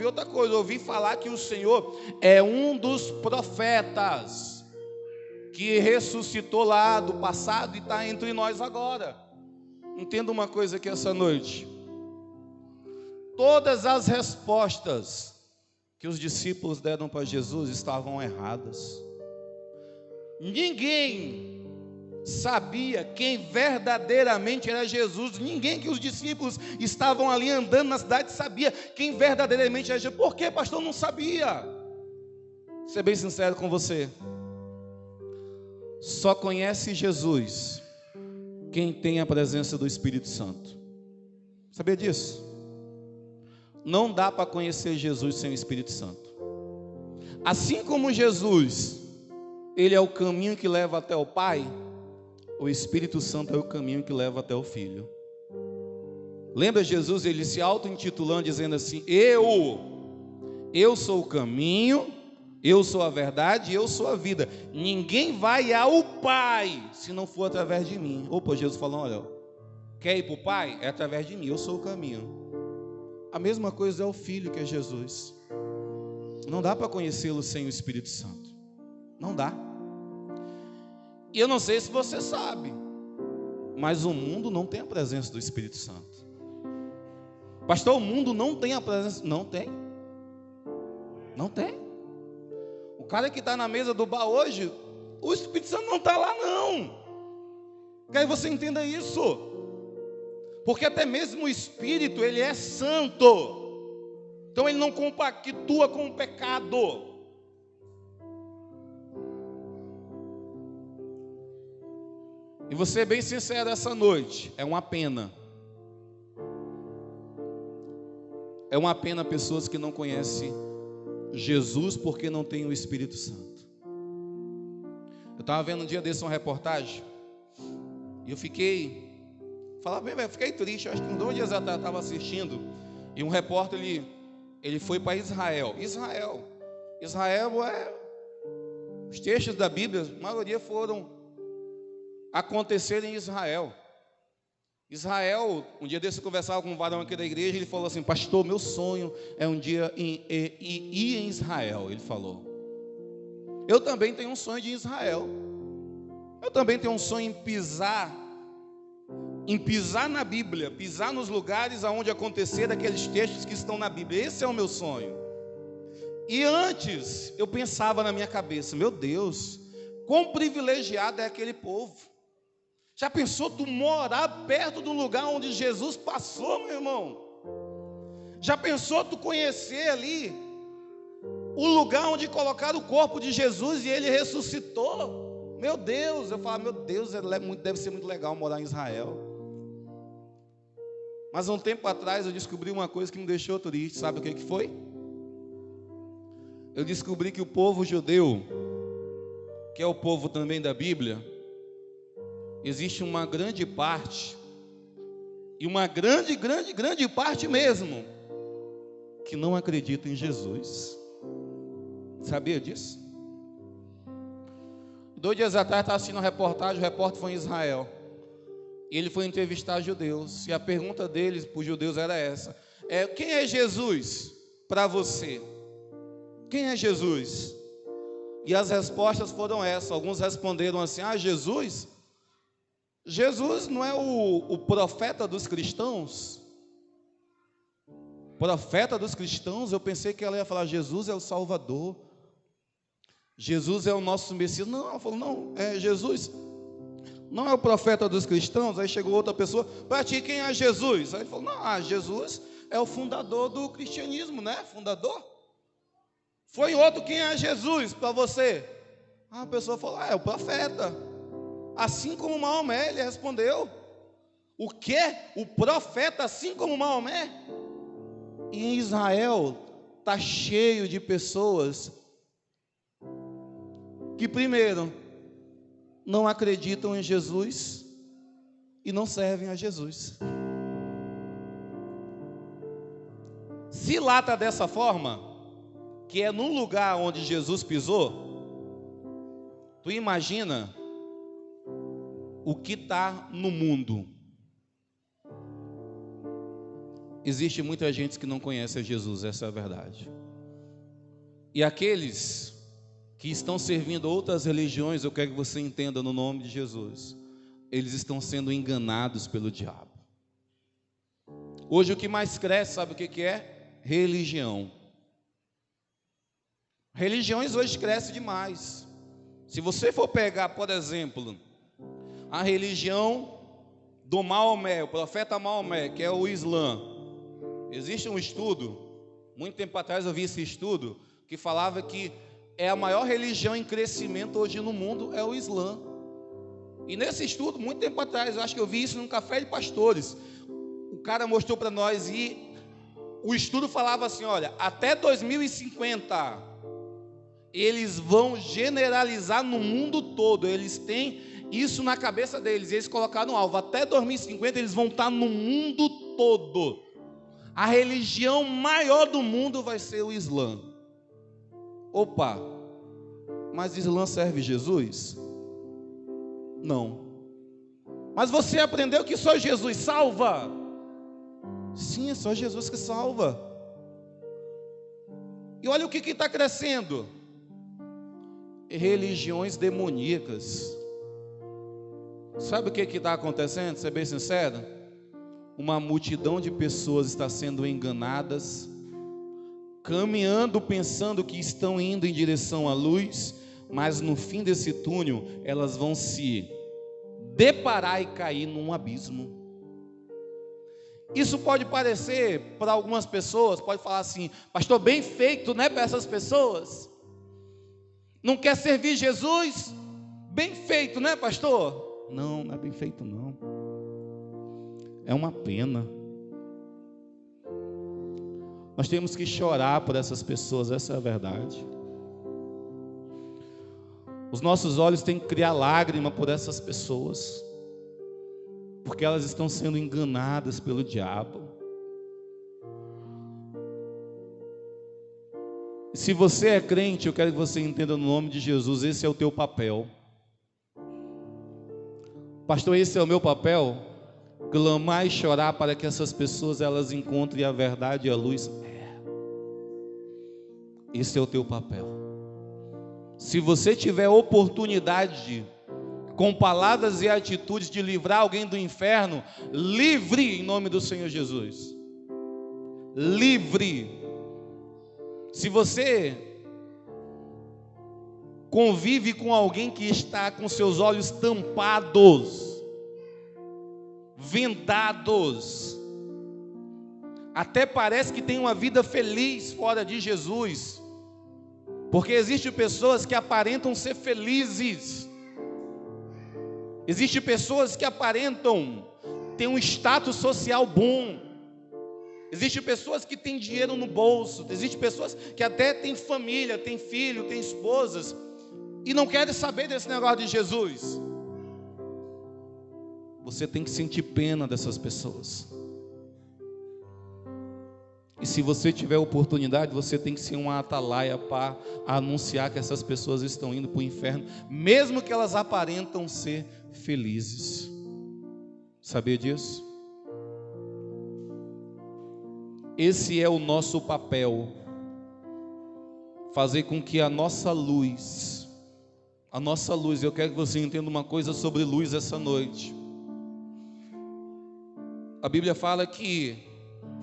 outra coisa, eu ouvi falar que o Senhor é um dos profetas que ressuscitou lá do passado e está entre nós agora. Entenda uma coisa aqui essa noite: todas as respostas que os discípulos deram para Jesus estavam erradas. Ninguém sabia quem verdadeiramente era Jesus. Ninguém que os discípulos estavam ali andando na cidade sabia quem verdadeiramente era Jesus. Por quê, pastor? Não sabia. Vou ser bem sincero com você. Só conhece Jesus quem tem a presença do Espírito Santo. Sabia disso? Não dá para conhecer Jesus sem o Espírito Santo. Assim como Jesus, ele é o caminho que leva até o Pai, o Espírito Santo é o caminho que leva até o Filho. Lembra Jesus, ele se auto-intitulando, dizendo assim: eu sou o caminho, eu sou a verdade, eu sou a vida. Ninguém vai ao Pai se não for através de mim. Opa, Jesus falando: olha, quer ir para o Pai? É através de mim, eu sou o caminho. A mesma coisa é o Filho, que é Jesus. Não dá para conhecê-lo sem o Espírito Santo. Não dá. E eu não sei se você sabe, mas o mundo não tem a presença do Espírito Santo. Pastor, o mundo não tem a presença. Não tem. Não tem. O cara que está na mesa do bar hoje, o Espírito Santo não está lá não. Quero que você entenda isso. Porque até mesmo o Espírito, ele é santo. Então ele não compactua com o pecado. E vou ser bem sincero essa noite, é uma pena. É uma pena pessoas que não conhecem Jesus porque não tem o Espírito Santo. Eu estava vendo um dia desse uma reportagem e eu fiquei triste. Acho que uns 2 dias atrás eu estava assistindo e um repórter ele foi para Israel. Israel é os textos da Bíblia, a maioria foram acontecer em Israel. Um dia desse eu conversava com um varão aqui da igreja, ele falou assim: pastor, meu sonho é um dia ir em Israel. Ele falou: eu também tenho um sonho de ir em Israel. Eu também tenho um sonho em pisar na Bíblia, pisar nos lugares aonde acontecer aqueles textos que estão na Bíblia. Esse é o meu sonho. E antes eu pensava na minha cabeça: meu Deus, quão privilegiado é aquele povo. Já pensou tu morar perto do lugar onde Jesus passou, meu irmão? Já pensou tu conhecer ali o lugar onde colocaram o corpo de Jesus e ele ressuscitou? Meu Deus, eu falo, meu Deus, deve ser muito legal morar em Israel. Mas um tempo atrás eu descobri uma coisa que me deixou triste. Sabe o que foi? Eu descobri que o povo judeu, que é o povo também da Bíblia, existe uma grande parte, e uma grande parte mesmo, que não acredita em Jesus. Sabia disso? 2 dias atrás estava assistindo uma reportagem, o repórter foi em Israel, e ele foi entrevistar judeus, e a pergunta deles para os judeus era essa: quem é Jesus para você? Quem é Jesus? E as respostas foram essas. Alguns responderam assim: Jesus não é o profeta dos cristãos? Profeta dos cristãos? Eu pensei que ela ia falar: Jesus é o Salvador, Jesus é o nosso Messias. Não, ela falou: não, Jesus não é o profeta dos cristãos. Aí chegou outra pessoa: para ti, quem é Jesus? Aí ele falou: não, Jesus é o fundador do cristianismo, né? Fundador. Foi outro: quem é Jesus para você? A pessoa falou: é o profeta. Assim como Maomé, ele respondeu: o quê? O profeta assim como Maomé? E em Israel está cheio de pessoas que primeiro não acreditam em Jesus e não servem a Jesus. Se lá está dessa forma, que é num lugar onde Jesus pisou, tu imagina o que está no mundo. Existe muita gente que não conhece a Jesus, essa é a verdade. E aqueles que estão servindo outras religiões, eu quero que você entenda no nome de Jesus, eles estão sendo enganados pelo diabo. Hoje o que mais cresce, sabe o que é? Religião. Religiões hoje crescem demais. Se você for pegar, por exemplo, a religião do Maomé, o profeta Maomé, que é o Islã. Existe um estudo, muito tempo atrás eu vi esse estudo, que falava que é a maior religião em crescimento hoje no mundo, é o Islã. E nesse estudo, muito tempo atrás, eu acho que eu vi isso num café de pastores, o cara mostrou para nós, e o estudo falava assim, olha, até 2050, eles vão generalizar no mundo todo, eles têm isso na cabeça deles, eles colocaram um alvo, até 2050 eles vão estar no mundo todo, a religião maior do mundo vai ser o Islã. Opa, mas Islã serve Jesus? Não. Mas você aprendeu que só Jesus salva? Sim, é só Jesus que salva. E olha o que está crescendo: religiões demoníacas. Sabe o que está acontecendo? Ser bem sincero, uma multidão de pessoas está sendo enganadas, caminhando pensando que estão indo em direção à luz, mas no fim desse túnel elas vão se deparar e cair num abismo. Isso pode parecer para algumas pessoas, pode falar assim, pastor, bem feito, né, para essas pessoas. Não quer servir Jesus? Bem feito, né, pastor? Não, não é bem feito não. É uma pena. Nós temos que chorar por essas pessoas, essa é a verdade. Os nossos olhos têm que criar lágrima por essas pessoas, porque elas estão sendo enganadas pelo diabo. E se você é crente, eu quero que você entenda no nome de Jesus, esse é o teu papel. Pastor, esse é o meu papel? Clamar e chorar para que essas pessoas elas encontrem a verdade e a luz. Esse é o teu papel. Se você tiver oportunidade, com palavras e atitudes, de livrar alguém do inferno, livre em nome do Senhor Jesus. Livre. Se você convive com alguém que está com seus olhos tampados, vendados, até parece que tem uma vida feliz fora de Jesus, porque existem pessoas que aparentam ser felizes, existem pessoas que aparentam ter um status social bom, existem pessoas que têm dinheiro no bolso, existem pessoas que até têm família, têm filho, têm esposas, e não querem saber desse negócio de Jesus. Você tem que sentir pena dessas pessoas. E se você tiver oportunidade, você tem que ser uma atalaia para anunciar que essas pessoas estão indo para o inferno, mesmo que elas aparentam ser felizes. Sabia disso? Esse é o nosso papel. Fazer com que a nossa luz, eu quero que você entenda uma coisa sobre luz essa noite. A Bíblia fala que,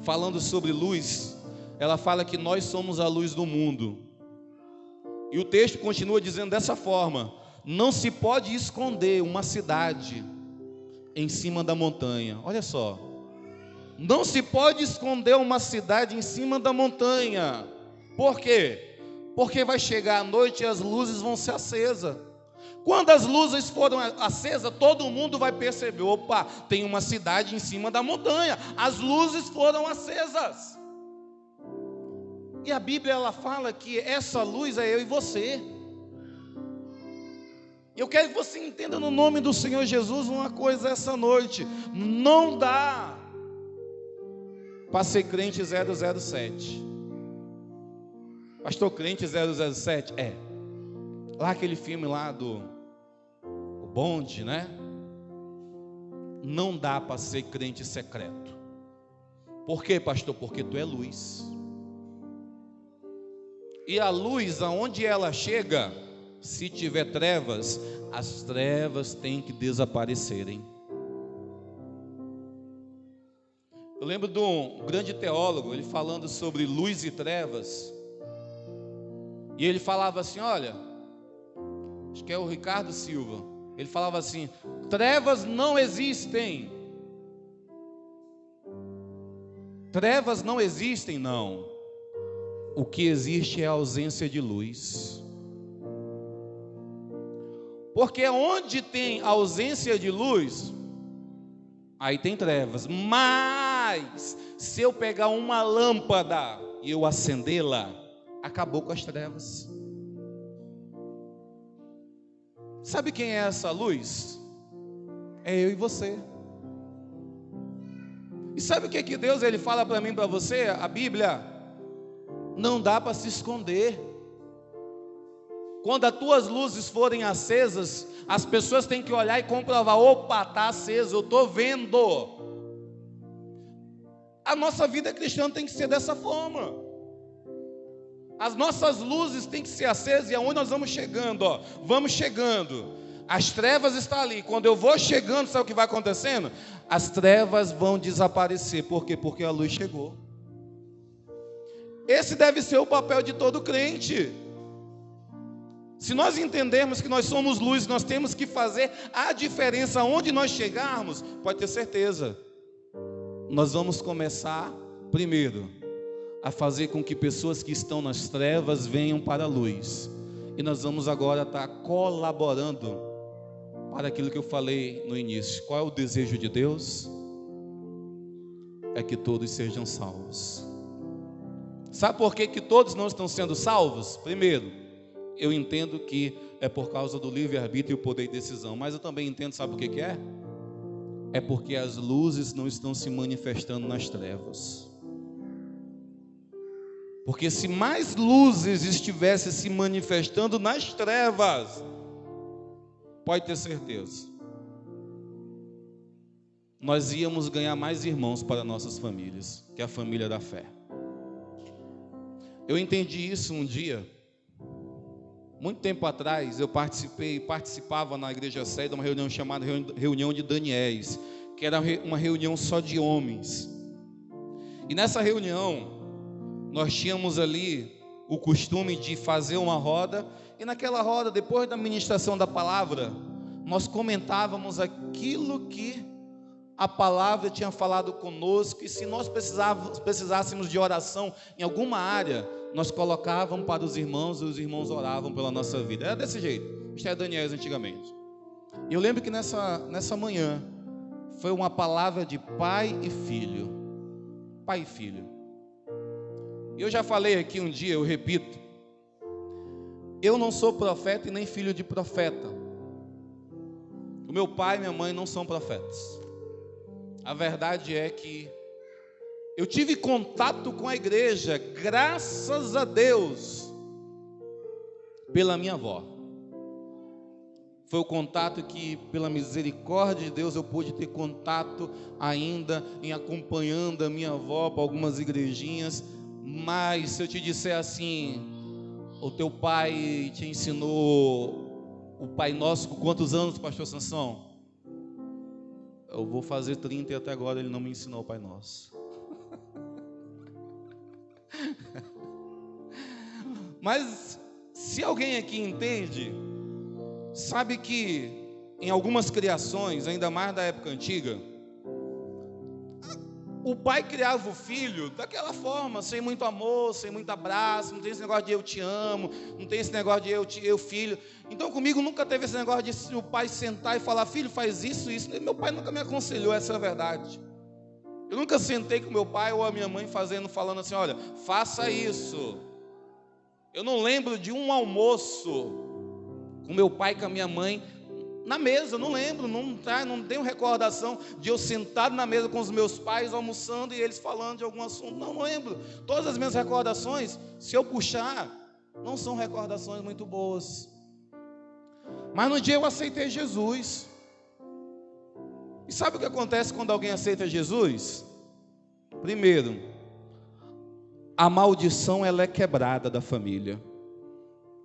falando sobre luz, ela fala que nós somos a luz do mundo. E o texto continua dizendo dessa forma: não se pode esconder uma cidade em cima da montanha. Olha só, não se pode esconder uma cidade em cima da montanha. Por quê? Porque vai chegar a noite e as luzes vão ser acesas. Quando as luzes forem acesas, todo mundo vai perceber: opa, tem uma cidade em cima da montanha. As luzes foram acesas. E a Bíblia ela fala que essa luz é eu e você. Eu quero que você entenda no nome do Senhor Jesus uma coisa essa noite: não dá para ser crente 007. Pastor, crente 007? É. Lá aquele filme lá do o Bonde, né? Não dá para ser crente secreto. Por quê, pastor? Porque tu é luz. E a luz, aonde ela chega, se tiver trevas, as trevas têm que desaparecerem. Eu lembro de um grande teólogo, ele falando sobre luz e trevas. E ele falava assim, olha, acho que é o Ricardo Silva. Ele falava assim, trevas não existem. Trevas não existem, não. O que existe é a ausência de luz. Porque onde tem ausência de luz, aí tem trevas. Mas se eu pegar uma lâmpada e eu acendê-la, acabou com as trevas. Sabe quem é essa luz? É eu e você. E sabe o que Deus ele fala para mim, para você? A Bíblia, não dá para se esconder. Quando as tuas luzes forem acesas, as pessoas têm que olhar e comprovar, opa, está aceso, eu estou vendo. A nossa vida cristã tem que ser dessa forma. As nossas luzes têm que ser acesas, e aonde nós vamos chegando, ó, vamos chegando. As trevas estão ali. Quando eu vou chegando, sabe o que vai acontecendo? As trevas vão desaparecer. Por quê? Porque a luz chegou. Esse deve ser o papel de todo crente. Se nós entendermos que nós somos luz, nós temos que fazer a diferença onde nós chegarmos, pode ter certeza. Nós vamos começar, primeiro, a fazer com que pessoas que estão nas trevas venham para a luz. E nós vamos agora estar colaborando para aquilo que eu falei no início. Qual é o desejo de Deus? É que todos sejam salvos. Sabe por que todos não estão sendo salvos? Primeiro, eu entendo que é por causa do livre-arbítrio e o poder de decisão. Mas eu também entendo, sabe o que é? É porque as luzes não estão se manifestando nas trevas. Porque se mais luzes estivessem se manifestando nas trevas, pode ter certeza, nós íamos ganhar mais irmãos para nossas famílias, que é a família da fé. Eu entendi isso um dia, muito tempo atrás. Eu participava na igreja sede de uma reunião chamada Reunião de Daniéis, que era uma reunião só de homens. E nessa reunião, nós tínhamos ali o costume de fazer uma roda, e naquela roda, depois da ministração da palavra, nós comentávamos aquilo que a palavra tinha falado conosco, e se nós precisássemos de oração em alguma área, nós colocávamos para os irmãos, e os irmãos oravam pela nossa vida. Era desse jeito, isto é Daniel antigamente. E eu lembro que nessa manhã, foi uma palavra de pai e filho. Pai e filho. Eu já falei aqui um dia, eu repito, eu não sou profeta e nem filho de profeta. O meu pai e minha mãe não são profetas. A verdade é que eu tive contato com a igreja, graças a Deus, pela minha avó. Foi o contato que, pela misericórdia de Deus, eu pude ter contato ainda em acompanhando a minha avó para algumas igrejinhas. Mas se eu te disser assim, o teu pai te ensinou o Pai Nosso com quantos anos, pastor Sansão? Eu vou fazer 30 e até agora ele não me ensinou o Pai Nosso. Mas se alguém aqui entende, sabe que em algumas criações, ainda mais da época antiga, o pai criava o filho daquela forma, sem muito amor, sem muito abraço. Não tem esse negócio de eu te amo, não tem esse negócio de eu filho. Então comigo nunca teve esse negócio de o pai sentar e falar, filho, faz isso. Meu pai nunca me aconselhou, essa é a verdade. Eu nunca sentei com meu pai ou a minha mãe falando assim, olha, faça isso. Eu não lembro de um almoço com meu pai e com a minha mãe na mesa, eu não lembro, não tenho recordação de eu sentado na mesa com os meus pais almoçando e eles falando de algum assunto. Não lembro. Todas as minhas recordações, se eu puxar, não são recordações muito boas. Mas no dia eu aceitei Jesus. E sabe o que acontece quando alguém aceita Jesus? Primeiro, a maldição ela é quebrada da família.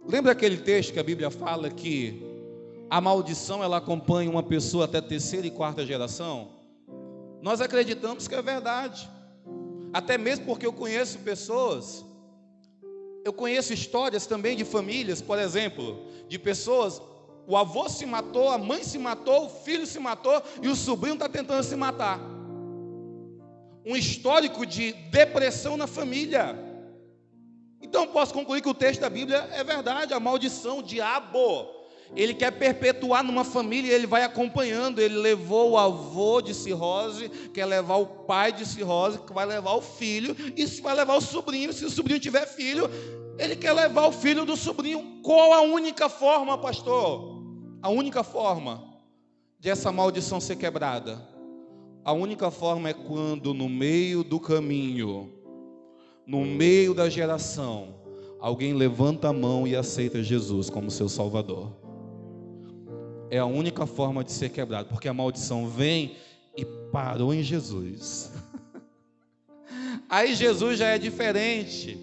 Lembra aquele texto que a Bíblia fala que a maldição ela acompanha uma pessoa até terceira e quarta geração? Nós acreditamos que é verdade. Até mesmo porque eu conheço pessoas, eu conheço histórias também de famílias, por exemplo, de pessoas, o avô se matou, a mãe se matou, o filho se matou e o sobrinho está tentando se matar. Um histórico de depressão na família. Então posso concluir que o texto da Bíblia é verdade. A maldição, o diabo, ele quer perpetuar numa família e ele vai acompanhando. Ele levou o avô de cirrose, quer levar o pai de cirrose, que vai levar o filho, e se vai levar o sobrinho. Se o sobrinho tiver filho, ele quer levar o filho do sobrinho. Qual a única forma, pastor? A única forma de essa maldição ser quebrada, a única forma é quando no meio do caminho, no meio da geração, alguém levanta a mão e aceita Jesus como seu Salvador. É a única forma de ser quebrado, porque a maldição vem e parou em Jesus. Aí Jesus já é diferente.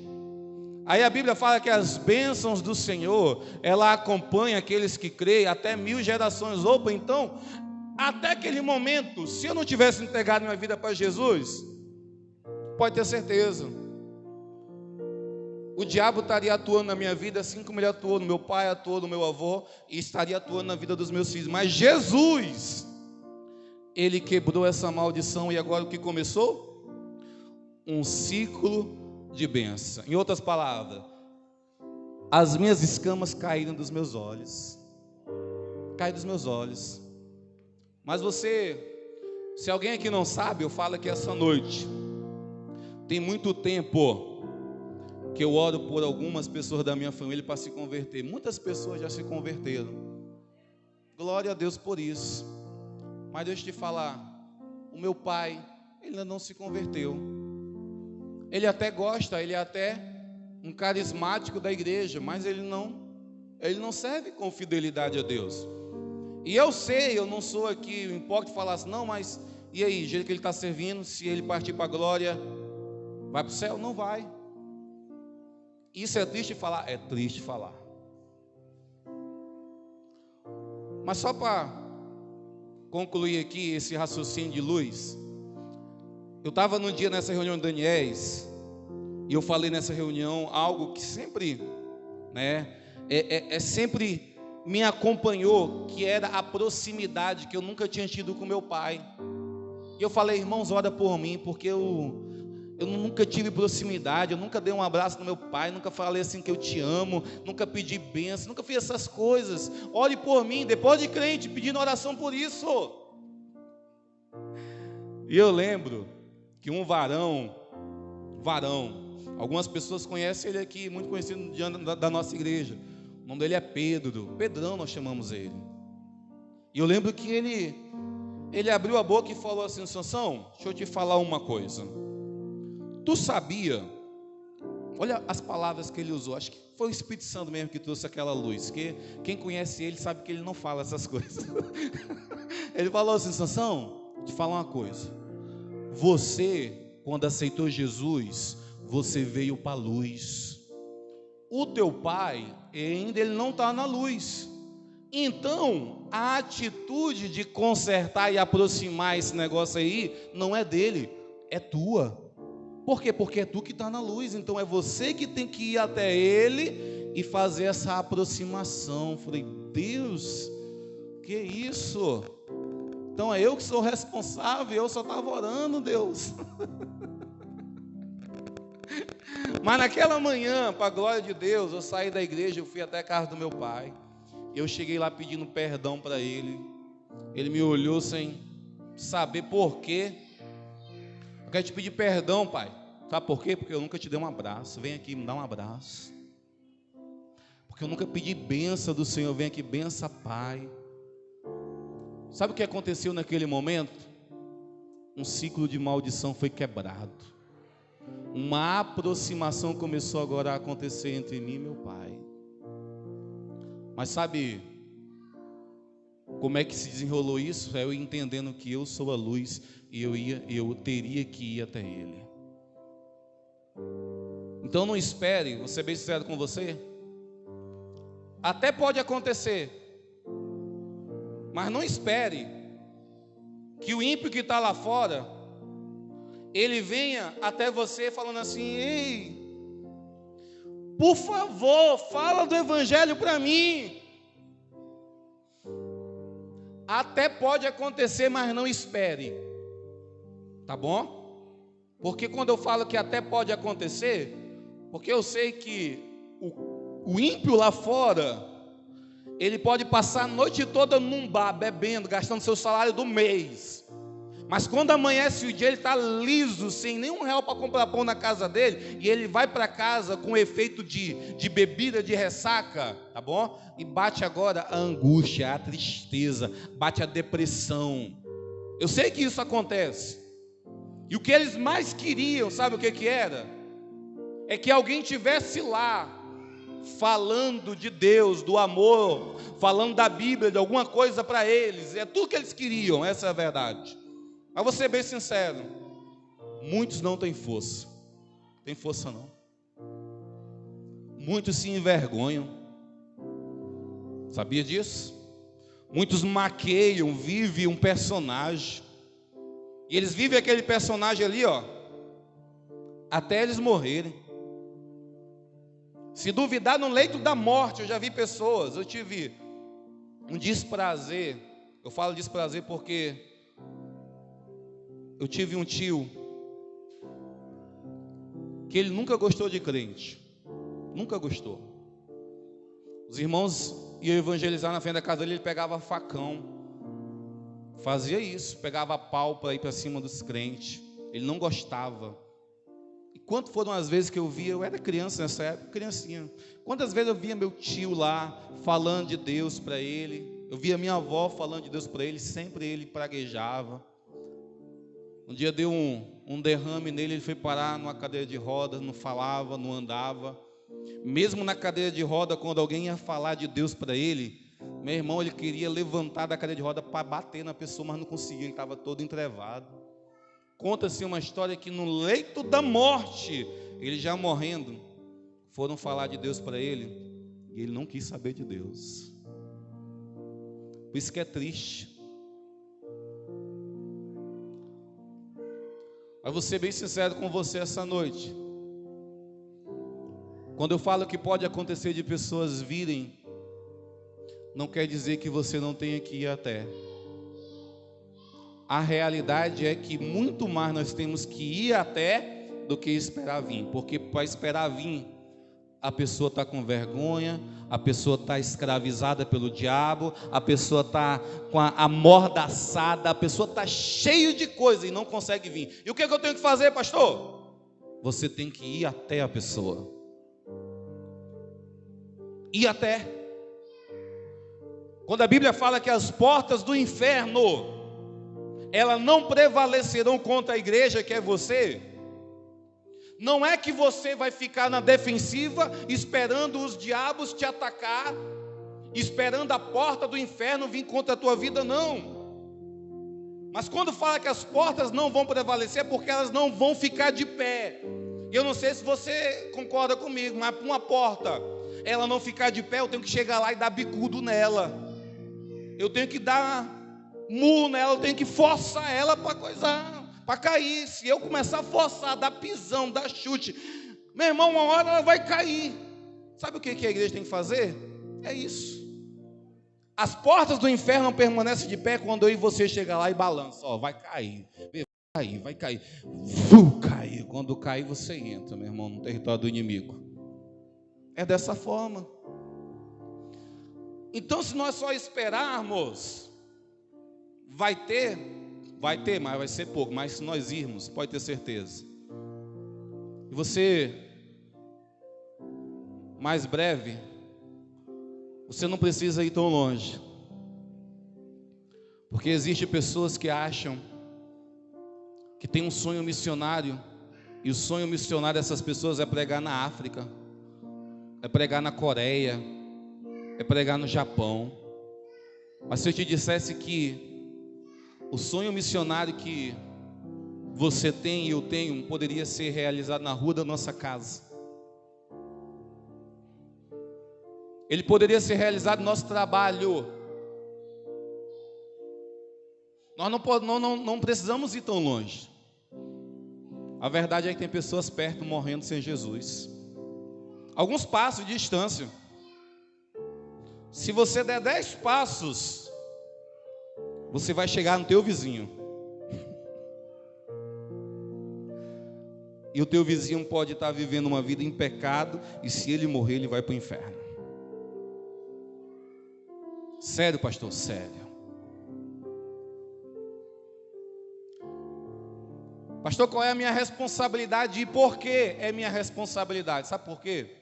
Aí a Bíblia fala que as bênçãos do Senhor, ela acompanha aqueles que creem até 1000 gerações. Opa, então, até aquele momento, se eu não tivesse entregado minha vida para Jesus, pode ter certeza, o diabo estaria atuando na minha vida assim como ele atuou no meu pai, atuou no meu avô, e estaria atuando na vida dos meus filhos. Mas Jesus, ele quebrou essa maldição, e agora o que começou? Um ciclo de bênção. Em outras palavras, as minhas escamas caíram dos meus olhos. Caíram dos meus olhos. Mas você, se alguém aqui não sabe, eu falo que essa noite, tem muito tempo que eu oro por algumas pessoas da minha família para se converter. Muitas pessoas já se converteram. Glória a Deus por isso. Mas deixa eu te falar, o meu pai, ele ainda não se converteu. Ele até gosta, ele é até um carismático da igreja, mas ele não serve com fidelidade a Deus. E eu sei, eu não sou aqui um hipócrita de falar assim, não, mas e aí, do jeito que ele está servindo, se ele partir para a glória, vai para o céu? Não vai. Isso é triste falar? É triste falar. Mas só para concluir aqui esse raciocínio de luz, eu estava num dia nessa reunião de Daniéis, e eu falei nessa reunião algo que sempre, sempre me acompanhou, que era a proximidade que eu nunca tinha tido com meu pai. E eu falei, irmãos, ora por mim, porque eu nunca tive proximidade, eu nunca dei um abraço no meu pai, nunca falei assim que eu te amo, nunca pedi bênção, nunca fiz essas coisas. Ore por mim, depois de crente, pedindo oração por isso. E eu lembro que um varão, algumas pessoas conhecem ele aqui, muito conhecido da nossa igreja. O nome dele é Pedrão nós chamamos ele. E eu lembro que ele abriu a boca e falou assim, Sansão, deixa eu te falar uma coisa. Tu sabia, olha as palavras que ele usou, acho que foi o Espírito Santo mesmo que trouxe aquela luz, que quem conhece ele sabe que ele não fala essas coisas. Ele falou assim, Sansão, te falar uma coisa, você, quando aceitou Jesus, você veio para a luz. O teu pai, ainda ele não está na luz. Então, a atitude de consertar e aproximar esse negócio aí, não é dele, é tua. Por quê? Porque é tu que está na luz, então é você que tem que ir até ele e fazer essa aproximação. Falei, Deus, que isso? Então é eu que sou responsável, eu só estava orando, Deus. Mas naquela manhã, para a glória de Deus, eu saí da igreja, eu fui até a casa do meu pai. Eu cheguei lá pedindo perdão para ele. Ele me olhou sem saber por quê. Eu quero te pedir perdão, pai. Sabe por quê? Porque eu nunca te dei um abraço. Vem aqui me dá um abraço. Porque eu nunca pedi bênção do Senhor. Vem aqui, bença, pai. Sabe o que aconteceu naquele momento? Um ciclo de maldição foi quebrado. Uma aproximação começou agora a acontecer entre mim e meu pai. Mas sabe como é que se desenrolou isso? É eu entendendo que eu sou a luz e eu teria que ir até ele. Então não espere, vou ser bem sincero com você. Até pode acontecer, mas não espere que o ímpio que está lá fora, ele venha até você falando assim: ei, por favor, fala do evangelho para mim. Até pode acontecer, mas não espere, tá bom? Porque quando eu falo que até pode acontecer, porque eu sei que o ímpio lá fora, ele pode passar a noite toda num bar, bebendo, gastando seu salário do mês. Mas quando amanhece o dia, ele está liso, sem nenhum real para comprar pão na casa dele, e ele vai para casa com efeito de bebida, de ressaca, tá bom? E bate agora a angústia, a tristeza, bate a depressão. Eu sei que isso acontece. E o que eles mais queriam, sabe o que era? É que alguém tivesse lá, falando de Deus, do amor, falando da Bíblia, de alguma coisa para eles. É tudo que eles queriam, essa é a verdade. Mas vou ser bem sincero, muitos não têm força. Tem força não. Muitos se envergonham. Sabia disso? Muitos maqueiam, vivem um personagem. E eles vivem aquele personagem ali, ó, até eles morrerem. Se duvidar, no leito da morte, eu já vi pessoas, eu tive um desprazer. Eu falo desprazer porque eu tive um tio que ele nunca gostou de crente. Nunca gostou. Os irmãos iam evangelizar na frente da casa dele, ele pegava facão. Fazia isso, pegava pau para ir para cima dos crentes. Ele não gostava. E quantas foram as vezes que eu via, eu era criança nessa época, criancinha. Quantas vezes eu via meu tio lá, falando de Deus para ele. Eu via minha avó falando de Deus para ele, sempre ele praguejava. Um dia deu um derrame nele, ele foi parar numa cadeira de rodas, não falava, não andava. Mesmo na cadeira de roda, quando alguém ia falar de Deus para ele, meu irmão, ele queria levantar da cadeira de roda para bater na pessoa, mas não conseguia, ele estava todo entrevado. Conta-se uma história que no leito da morte, ele já morrendo, foram falar de Deus para ele, e ele não quis saber de Deus. Por isso que é triste. Mas vou ser bem sincero com você essa noite. Quando eu falo que pode acontecer de pessoas virem, não quer dizer que você não tenha que ir até. A realidade é que muito mais nós temos que ir até do que esperar vir. Porque para esperar vir, a pessoa está com vergonha, a pessoa está escravizada pelo diabo, a pessoa está com a amordaçada, a pessoa está cheia de coisa e não consegue vir. E o que é que eu tenho que fazer, pastor? Você tem que ir até a pessoa. Ir até. Quando a Bíblia fala que as portas do inferno, elas não prevalecerão contra a igreja, que é você, não é que você vai ficar na defensiva, esperando os diabos te atacar, esperando a porta do inferno vir contra a tua vida, não. Mas quando fala que as portas não vão prevalecer, é porque elas não vão ficar de pé. Eu não sei se você concorda comigo, mas uma porta, ela não ficar de pé, eu tenho que chegar lá e dar bicudo nela. Eu tenho que dar murro nela, eu tenho que forçar ela para coisar, para cair. Se eu começar a forçar, dar pisão, dar chute, meu irmão, uma hora ela vai cair. Sabe o que a igreja tem que fazer? É isso. As portas do inferno não permanecem de pé quando eu e você chegar lá e balança. Ó, vai cair, vai cair. Cair. Quando cair, você entra, meu irmão, no território do inimigo. É dessa forma. Então, se nós só esperarmos, vai ter, mas vai ser pouco. Mas se nós irmos, pode ter certeza. E você, mais breve, você não precisa ir tão longe. Porque existem pessoas que acham que tem um sonho missionário, e o sonho missionário dessas pessoas é pregar na África, é pregar na Coreia, é pregar no Japão. Mas se eu te dissesse que o sonho missionário que você tem e eu tenho poderia ser realizado na rua da nossa casa. Ele poderia ser realizado no nosso trabalho. Nós não precisamos ir tão longe. A verdade é que tem pessoas perto morrendo sem Jesus. Alguns passos de distância. Se você der 10 passos, você vai chegar no teu vizinho. E o teu vizinho pode estar vivendo uma vida em pecado, e se ele morrer, ele vai para o inferno. Sério, pastor? Sério. Pastor, qual é a minha responsabilidade e por que é minha responsabilidade? Sabe por quê?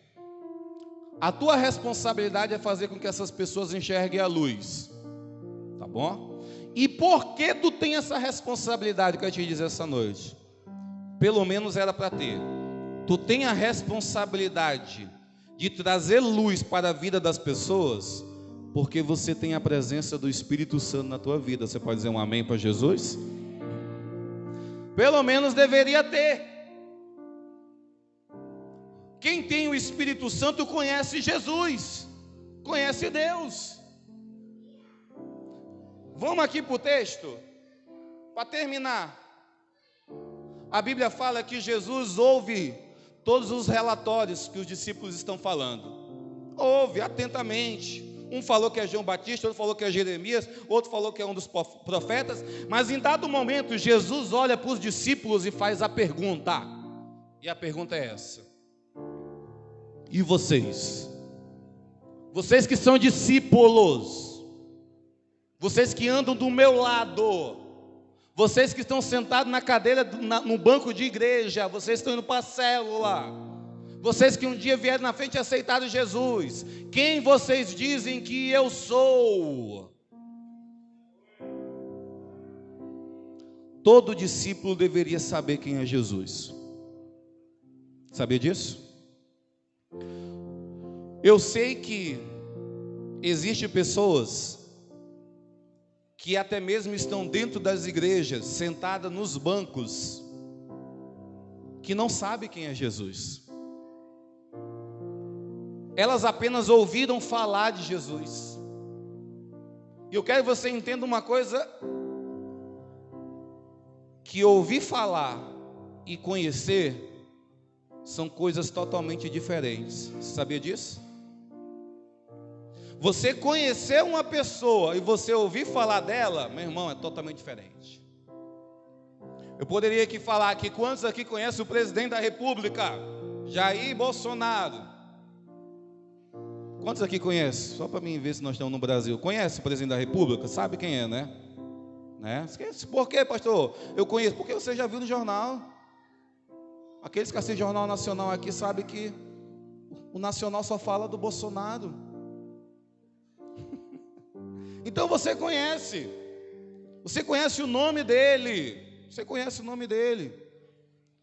A tua responsabilidade é fazer com que essas pessoas enxerguem a luz. Tá bom? E por que tu tem essa responsabilidade que eu te dizer essa noite? Pelo menos era para ter. Tu tem a responsabilidade de trazer luz para a vida das pessoas, porque você tem a presença do Espírito Santo na tua vida. Você pode dizer um amém para Jesus? Pelo menos deveria ter. Quem tem o Espírito Santo conhece Jesus, conhece Deus. Vamos aqui para o texto, para terminar. A Bíblia fala que Jesus ouve todos os relatórios que os discípulos estão falando. Ouve atentamente. Um falou que é João Batista, outro falou que é Jeremias, outro falou que é um dos profetas. Mas em dado momento, Jesus olha para os discípulos e faz a pergunta. E a pergunta é essa: e vocês? Vocês que são discípulos, vocês que andam do meu lado, vocês que estão sentados na cadeira, no banco de igreja, vocês estão indo para a célula, vocês que um dia vieram na frente e aceitaram Jesus, quem vocês dizem que eu sou? Todo discípulo deveria saber quem é Jesus. Sabia disso? Eu sei que existem pessoas que até mesmo estão dentro das igrejas, sentadas nos bancos, que não sabem quem é Jesus. Elas apenas ouviram falar de Jesus. E eu quero que você entenda uma coisa: que ouvir falar e conhecer são coisas totalmente diferentes. Você sabia disso? Você conhecer uma pessoa e você ouvir falar dela, meu irmão, é totalmente diferente. Eu poderia aqui falar que quantos aqui conhecem o presidente da República, Jair Bolsonaro? Quantos aqui conhecem? Só para mim ver se nós estamos no Brasil. Conhece o presidente da República? Sabe quem é, né? Por quê, pastor? Eu conheço. Porque você já viu no jornal. Aqueles que assistem Jornal Nacional aqui sabem que o Nacional só fala do Bolsonaro. Então você conhece. Você conhece o nome dele. Você conhece o nome dele.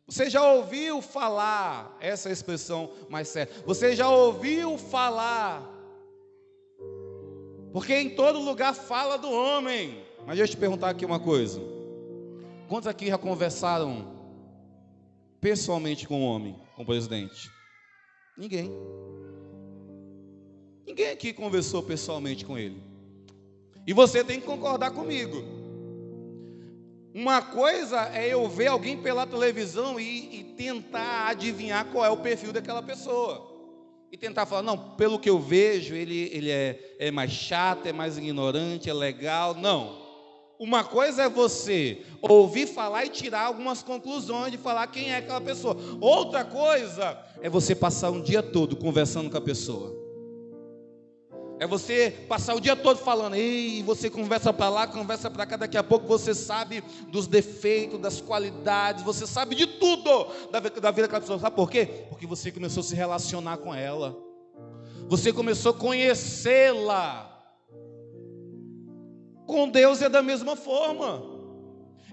Você já ouviu falar, essa expressão mais certa, você já ouviu falar, porque em todo lugar fala do homem. Mas deixa eu te perguntar aqui uma coisa: quantos aqui já conversaram pessoalmente com o homem, com o presidente? Ninguém. Ninguém aqui conversou pessoalmente com ele. E você tem que concordar comigo. Uma coisa é eu ver alguém pela televisão e tentar adivinhar qual é o perfil daquela pessoa. E tentar falar, não, pelo que eu vejo, ele é mais chato, é mais ignorante, é legal. Não. Uma coisa é você ouvir falar e tirar algumas conclusões de falar quem é aquela pessoa. Outra coisa é você passar um dia todo conversando com a pessoa. É você passar o dia todo falando, e você conversa para lá, conversa para cá, daqui a pouco você sabe dos defeitos, das qualidades, você sabe de tudo da vida daquela pessoa. Sabe por quê? Porque você começou a se relacionar com ela, você começou a conhecê-la. Com Deus é da mesma forma.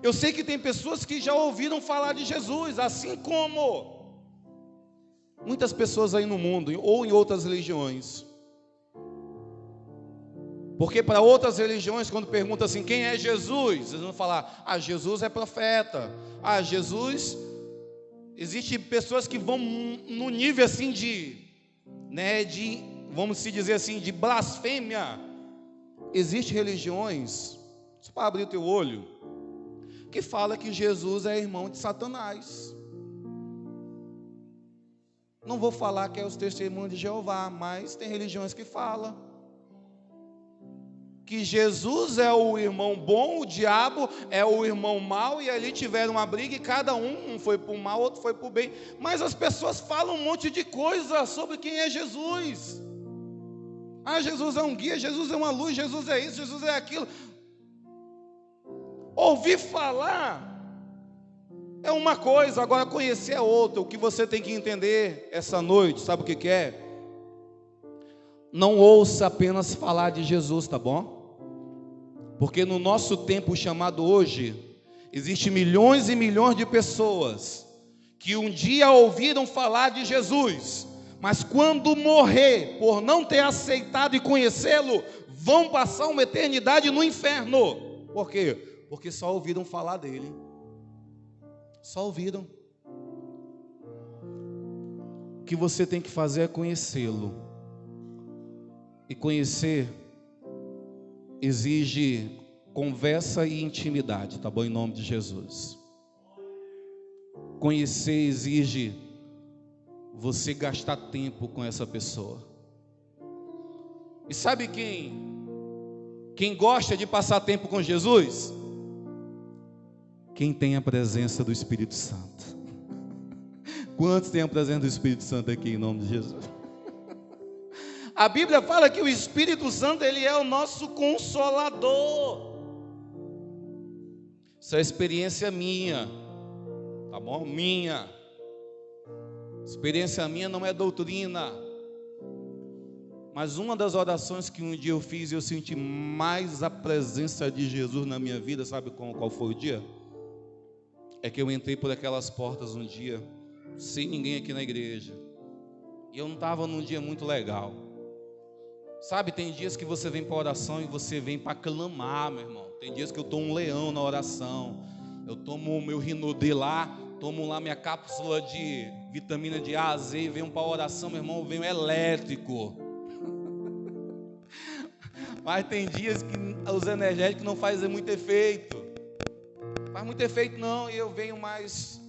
Eu sei que tem pessoas que já ouviram falar de Jesus, assim como muitas pessoas aí no mundo, ou em outras religiões. Porque para outras religiões, quando perguntam assim, quem é Jesus? Eles vão falar, Jesus é profeta. Jesus... Existem pessoas que vão no nível assim vamos se dizer assim, de blasfêmia. Existem religiões só para abrir o teu olho, que fala que Jesus é irmão de Satanás. Não vou falar que é os testemunhos de Jeová, mas tem religiões que falam que Jesus é o irmão bom, o diabo é o irmão mau, e ali tiveram uma briga e cada um foi para o mal, outro foi para o bem. Mas as pessoas falam um monte de coisa sobre quem é Jesus. Ah, Jesus é um guia, Jesus é uma luz, Jesus é isso, Jesus é aquilo. Ouvir falar é uma coisa, agora conhecer é outra. O que você tem que entender essa noite, sabe o que é? Não ouça apenas falar de Jesus, tá bom? Porque no nosso tempo chamado hoje, existem milhões e milhões de pessoas que um dia ouviram falar de Jesus, mas quando morrer por não ter aceitado e conhecê-lo, vão passar uma eternidade no inferno. Por quê? Porque só ouviram falar dele. Só ouviram. O que você tem que fazer é conhecê-lo. E conhecer exige conversa e intimidade, tá bom? Em nome de Jesus. Conhecer exige você gastar tempo com essa pessoa. E sabe quem gosta de passar tempo com Jesus? Quem tem a presença do Espírito Santo. Quantos têm a presença do Espírito Santo aqui em nome de Jesus? A Bíblia fala que o Espírito Santo, ele é o nosso consolador. Isso é experiência minha, tá bom? Minha. Experiência minha não é doutrina. Mas uma das orações que um dia eu fiz e eu senti mais a presença de Jesus na minha vida, sabe qual foi o dia? É que eu entrei por aquelas portas um dia, sem ninguém aqui na igreja. E eu não estava num dia muito legal. Sabe, tem dias que você vem para a oração e você vem para clamar, meu irmão. Tem dias que eu estou um leão na oração. Eu tomo o meu Rinodê lá, tomo lá minha cápsula de vitamina de A a Z e venho para a oração, meu irmão, eu venho elétrico. Mas tem dias que os energéticos não fazem muito efeito. Faz muito efeito não, e eu venho mais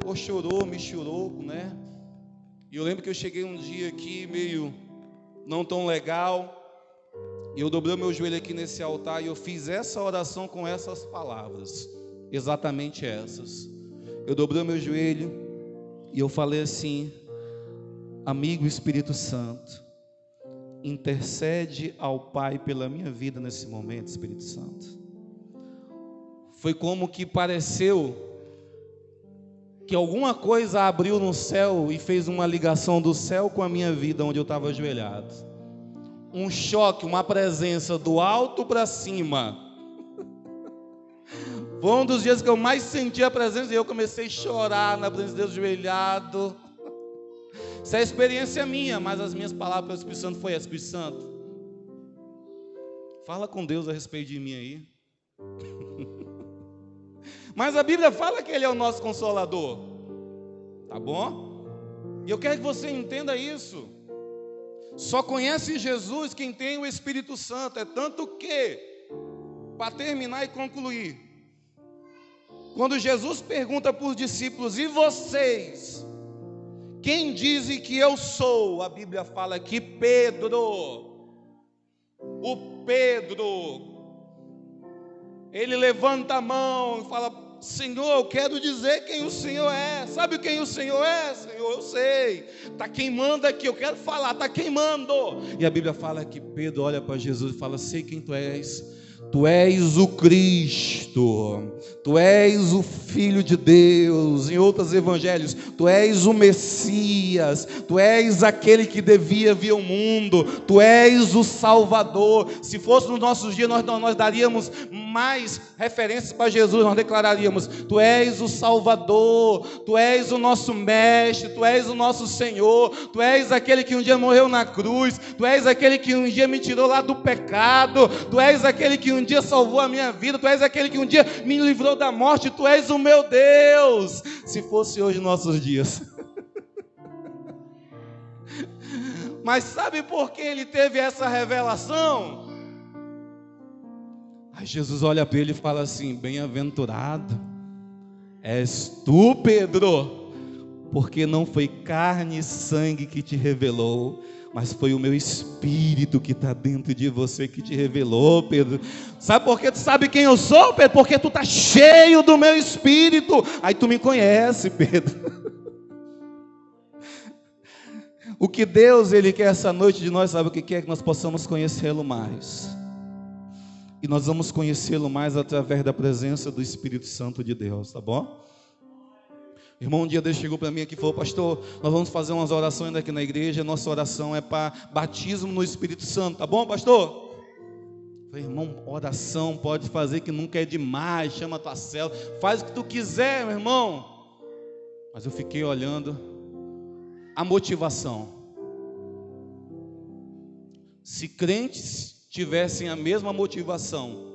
oxorô, michuroco, né? E eu lembro que eu cheguei um dia aqui meio não tão legal, e eu dobrei o meu joelho aqui nesse altar e eu fiz essa oração com essas palavras, exatamente essas. Eu dobrei o meu joelho e eu falei assim: amigo Espírito Santo, intercede ao Pai pela minha vida nesse momento, Espírito Santo. Foi como que pareceu que alguma coisa abriu no céu e fez uma ligação do céu com a minha vida onde eu estava ajoelhado. Um choque, uma presença do alto para cima. Foi um dos dias que eu mais senti a presença e eu comecei a chorar na presença de Deus ajoelhado. Isso é experiência minha, mas as minhas palavras para o Espírito Santo foi: Espírito Santo, fala com Deus a respeito de mim aí. Mas a Bíblia fala que Ele é o nosso consolador, tá bom? E eu quero que você entenda isso. Só conhece Jesus quem tem o Espírito Santo. É tanto que, para terminar e concluir, quando Jesus pergunta para os discípulos: e vocês, quem dizem que eu sou? A Bíblia fala que o Pedro, ele levanta a mão e fala: Senhor, eu quero dizer quem o Senhor é. Sabe quem o Senhor é? Senhor, eu sei. Está queimando aqui, eu quero falar, está queimando. E a Bíblia fala que Pedro olha para Jesus e fala: sei quem tu és. Tu és o Cristo, tu és o Filho de Deus. Em outros evangelhos, tu és o Messias, tu és aquele que devia vir ao mundo, tu és o Salvador. Se fosse nos nossos dias, nós daríamos mais referências para Jesus. Nós declararíamos: tu és o Salvador, tu és o nosso Mestre, tu és o nosso Senhor, tu és aquele que um dia morreu na cruz, tu és aquele que um dia me tirou lá do pecado, tu és aquele que um dia salvou a minha vida, tu és aquele que um dia me livrou da morte, tu és o meu Deus. Se fosse hoje nossos dias. Mas sabe por que ele teve essa revelação? Aí Jesus olha para ele e fala assim: bem-aventurado és tu, Pedro, porque não foi carne e sangue que te revelou, mas foi o meu Espírito que está dentro de você que te revelou, Pedro. Sabe por quê? Tu sabe quem eu sou, Pedro? Porque tu está cheio do meu Espírito. Aí tu me conhece, Pedro. O que Deus, Ele quer essa noite de nós, sabe o que quer? Que nós possamos conhecê-lo mais. E nós vamos conhecê-lo mais através da presença do Espírito Santo de Deus, tá bom? Irmão, um dia Deus chegou para mim aqui e falou: pastor, nós vamos fazer umas orações aqui na igreja. Nossa oração é para batismo no Espírito Santo, tá bom, pastor? Eu falei: irmão, oração pode fazer, que nunca é demais. Chama a tua célula, faz o que tu quiser, meu irmão. Mas eu fiquei olhando a motivação. Se crentes tivessem a mesma motivação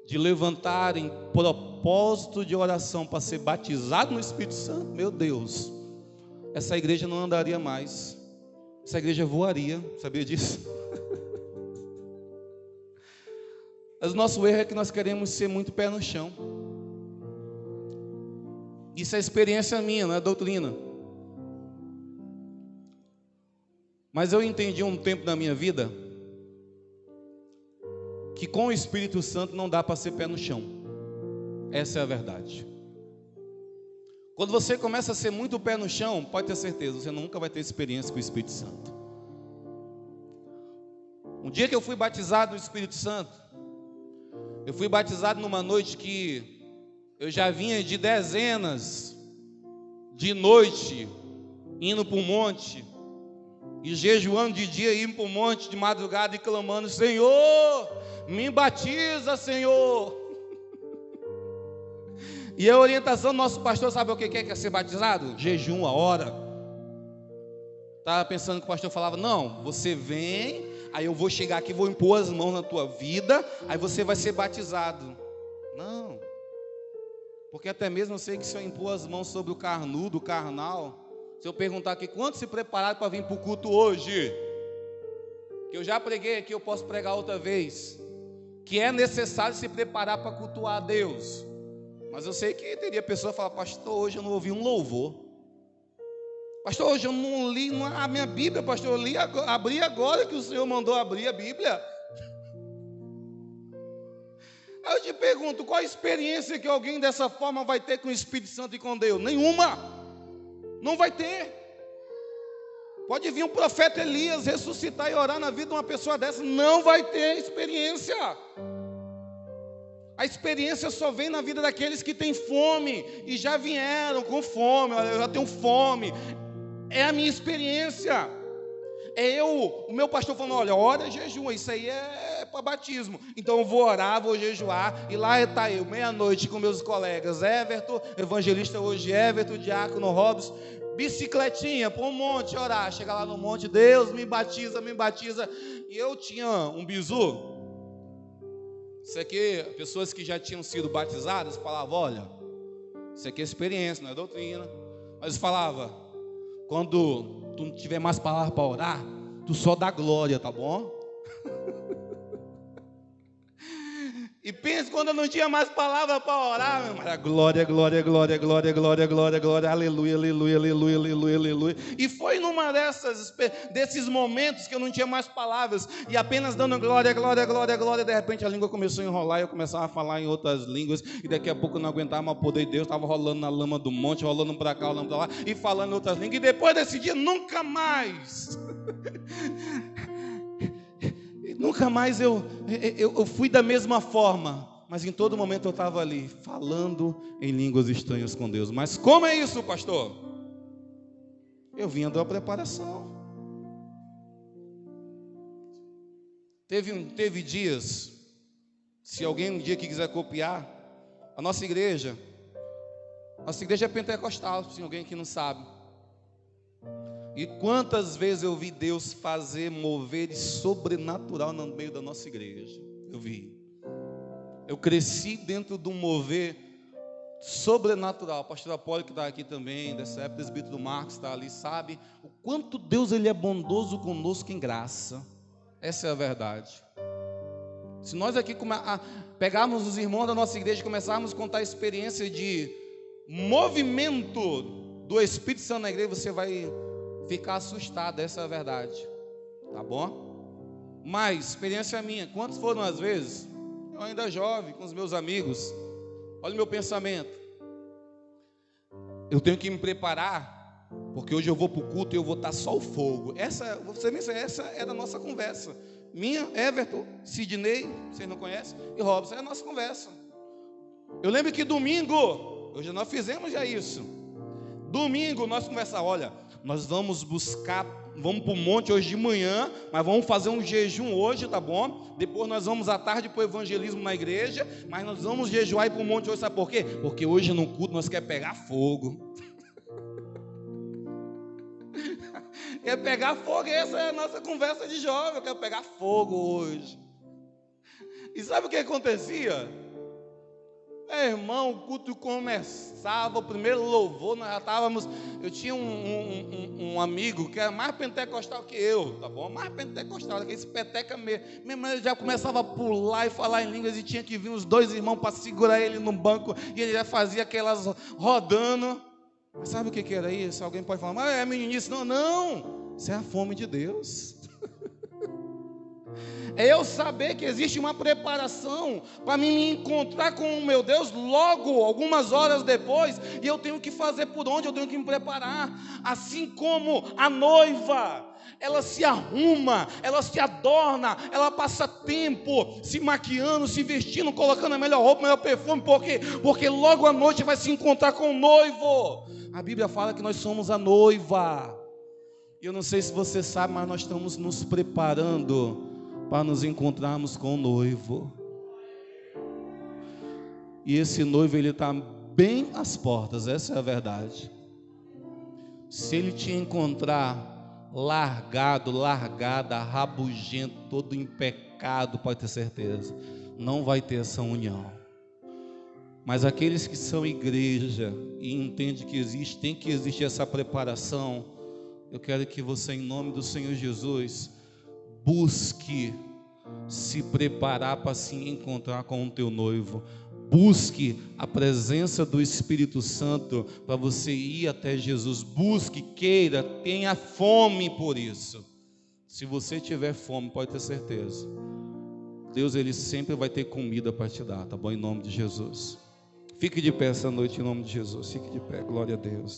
de levantarem propósito de oração para ser batizado no Espírito Santo, meu Deus, essa igreja não andaria mais, essa igreja voaria, sabia disso? Mas o nosso erro é que nós queremos ser muito pé no chão. Isso é experiência minha, não é doutrina. Mas eu entendi um tempo da minha vida que com o Espírito Santo não dá para ser pé no chão. Essa é a verdade. Quando você começa a ser muito pé no chão, pode ter certeza, você nunca vai ter experiência com o Espírito Santo. Um dia que eu fui batizado no Espírito Santo, eu fui batizado numa noite que eu já vinha de dezenas de noite indo para o monte, e jejuando de dia, indo para o monte de madrugada e clamando: Senhor, me batiza, Senhor. E a orientação do nosso pastor, sabe o que é ser batizado? Jejum, a hora. Estava pensando que o pastor falava: não, você vem, aí eu vou chegar aqui, vou impor as mãos na tua vida, aí você vai ser batizado. Não, porque até mesmo eu sei que se eu impor as mãos sobre o carnudo, o carnal, se eu perguntar aqui quantos se prepararam para vir para o culto hoje, que eu já preguei aqui, eu posso pregar outra vez, que é necessário se preparar para cultuar a Deus. Mas eu sei que teria pessoa que fala: pastor, hoje eu não ouvi um louvor. Pastor, hoje eu não li a minha Bíblia. Pastor, abri agora que o Senhor mandou abrir a Bíblia. Aí eu te pergunto, qual a experiência que alguém dessa forma vai ter com o Espírito Santo e com Deus? Nenhuma. Não vai ter. Pode vir um profeta Elias ressuscitar e orar na vida de uma pessoa dessa, não vai ter experiência. A experiência só vem na vida daqueles que têm fome e já vieram com fome. Olha, eu já tenho fome. É a minha experiência. É o meu pastor falando: olha, ora e jejum, isso aí é para batismo. Então eu vou orar, vou jejuar, e lá está eu, meia-noite com meus colegas, Everton, evangelista hoje, Everton, diácono Robson, bicicletinha para um monte orar. Chega lá no monte: Deus me batiza, me batiza. E eu tinha um bizu. Isso aqui, pessoas que já tinham sido batizadas falavam: olha, isso aqui é experiência, não é doutrina. Mas eu falava: quando tu não tiver mais palavra para orar, tu só dá glória, tá bom? E pensa, quando eu não tinha mais palavra para orar, meu irmão, era glória, glória, glória, glória, glória, glória, glória, aleluia, aleluia, aleluia, aleluia, aleluia. E foi numa desses momentos que eu não tinha mais palavras, e apenas dando glória, glória, glória, glória, de repente a língua começou a enrolar, e eu começava a falar em outras línguas, e daqui a pouco eu não aguentava mais o poder de Deus, estava rolando na lama do monte, rolando para cá, rolando para lá, e falando em outras línguas, e depois desse dia, nunca mais... Nunca mais eu fui da mesma forma, mas em todo momento eu estava ali, falando em línguas estranhas com Deus. Mas como é isso, pastor? Eu vinha da preparação. Teve dias, se alguém um dia que quiser copiar, a nossa igreja é pentecostal, se alguém que não sabe. E quantas vezes eu vi Deus fazer mover sobrenatural no meio da nossa igreja. Eu vi. Eu cresci dentro de um mover sobrenatural. O pastor Apolo, que está aqui também, dessa época, o presbítero Marcos está ali, sabe o quanto Deus ele é bondoso conosco em graça. Essa é a verdade. Se nós aqui pegarmos os irmãos da nossa igreja e começarmos a contar a experiência de movimento do Espírito Santo na igreja, você vai ficar assustado, essa é a verdade, tá bom? Mas, experiência minha, quantas foram as vezes, eu ainda jovem, com os meus amigos, olha o meu pensamento, eu tenho que me preparar, porque hoje eu vou para o culto e eu vou estar só o fogo. Essa era a nossa conversa. Minha, Everton, Sidney, vocês não conhecem, e Robson, é a nossa conversa. Eu lembro que domingo, hoje nós fizemos já isso. Domingo nós conversamos, olha, nós vamos buscar, vamos para o monte hoje de manhã, mas vamos fazer um jejum hoje, tá bom? Depois nós vamos à tarde para o evangelismo na igreja, mas nós vamos jejuar e ir para o monte hoje, sabe por quê? Porque hoje no culto nós queremos pegar fogo. Quer pegar fogo, essa é a nossa conversa de jovem, eu quero pegar fogo hoje. E sabe o que acontecia? Irmão, o culto começava, o primeiro louvor, nós já estávamos, eu tinha um amigo que era mais pentecostal que eu, tá bom? Mais pentecostal, aquele peteca mesmo. Minha mãe já começava a pular e falar em línguas e tinha que vir os dois irmãos para segurar ele no banco e ele já fazia aquelas rodando. Mas sabe o que era isso? Alguém pode falar, mas é meninice. Não, isso é a fome de Deus. É eu saber que existe uma preparação para mim me encontrar com o meu Deus logo, algumas horas depois, e eu tenho que fazer por onde, eu tenho que me preparar. Assim como a noiva, ela se arruma, ela se adorna, ela passa tempo se maquiando, se vestindo, colocando a melhor roupa, o melhor perfume, porque logo à noite vai se encontrar com o noivo. A Bíblia fala que nós somos a noiva. E eu não sei se você sabe, mas nós estamos nos preparando para nos encontrarmos com o noivo. E esse noivo, ele está bem às portas, essa é a verdade. Se ele te encontrar largada, rabugento, todo em pecado, pode ter certeza, não vai ter essa união. Mas aqueles que são igreja e entendem que tem que existir essa preparação, eu quero que você, em nome do Senhor Jesus, busque se preparar para se encontrar com o teu noivo. Busque a presença do Espírito Santo para você ir até Jesus. Busque, queira, tenha fome por isso. Se você tiver fome, pode ter certeza, Deus, ele sempre vai ter comida para te dar, tá bom? Em nome de Jesus. Fique de pé essa noite em nome de Jesus. Fique de pé, glória a Deus.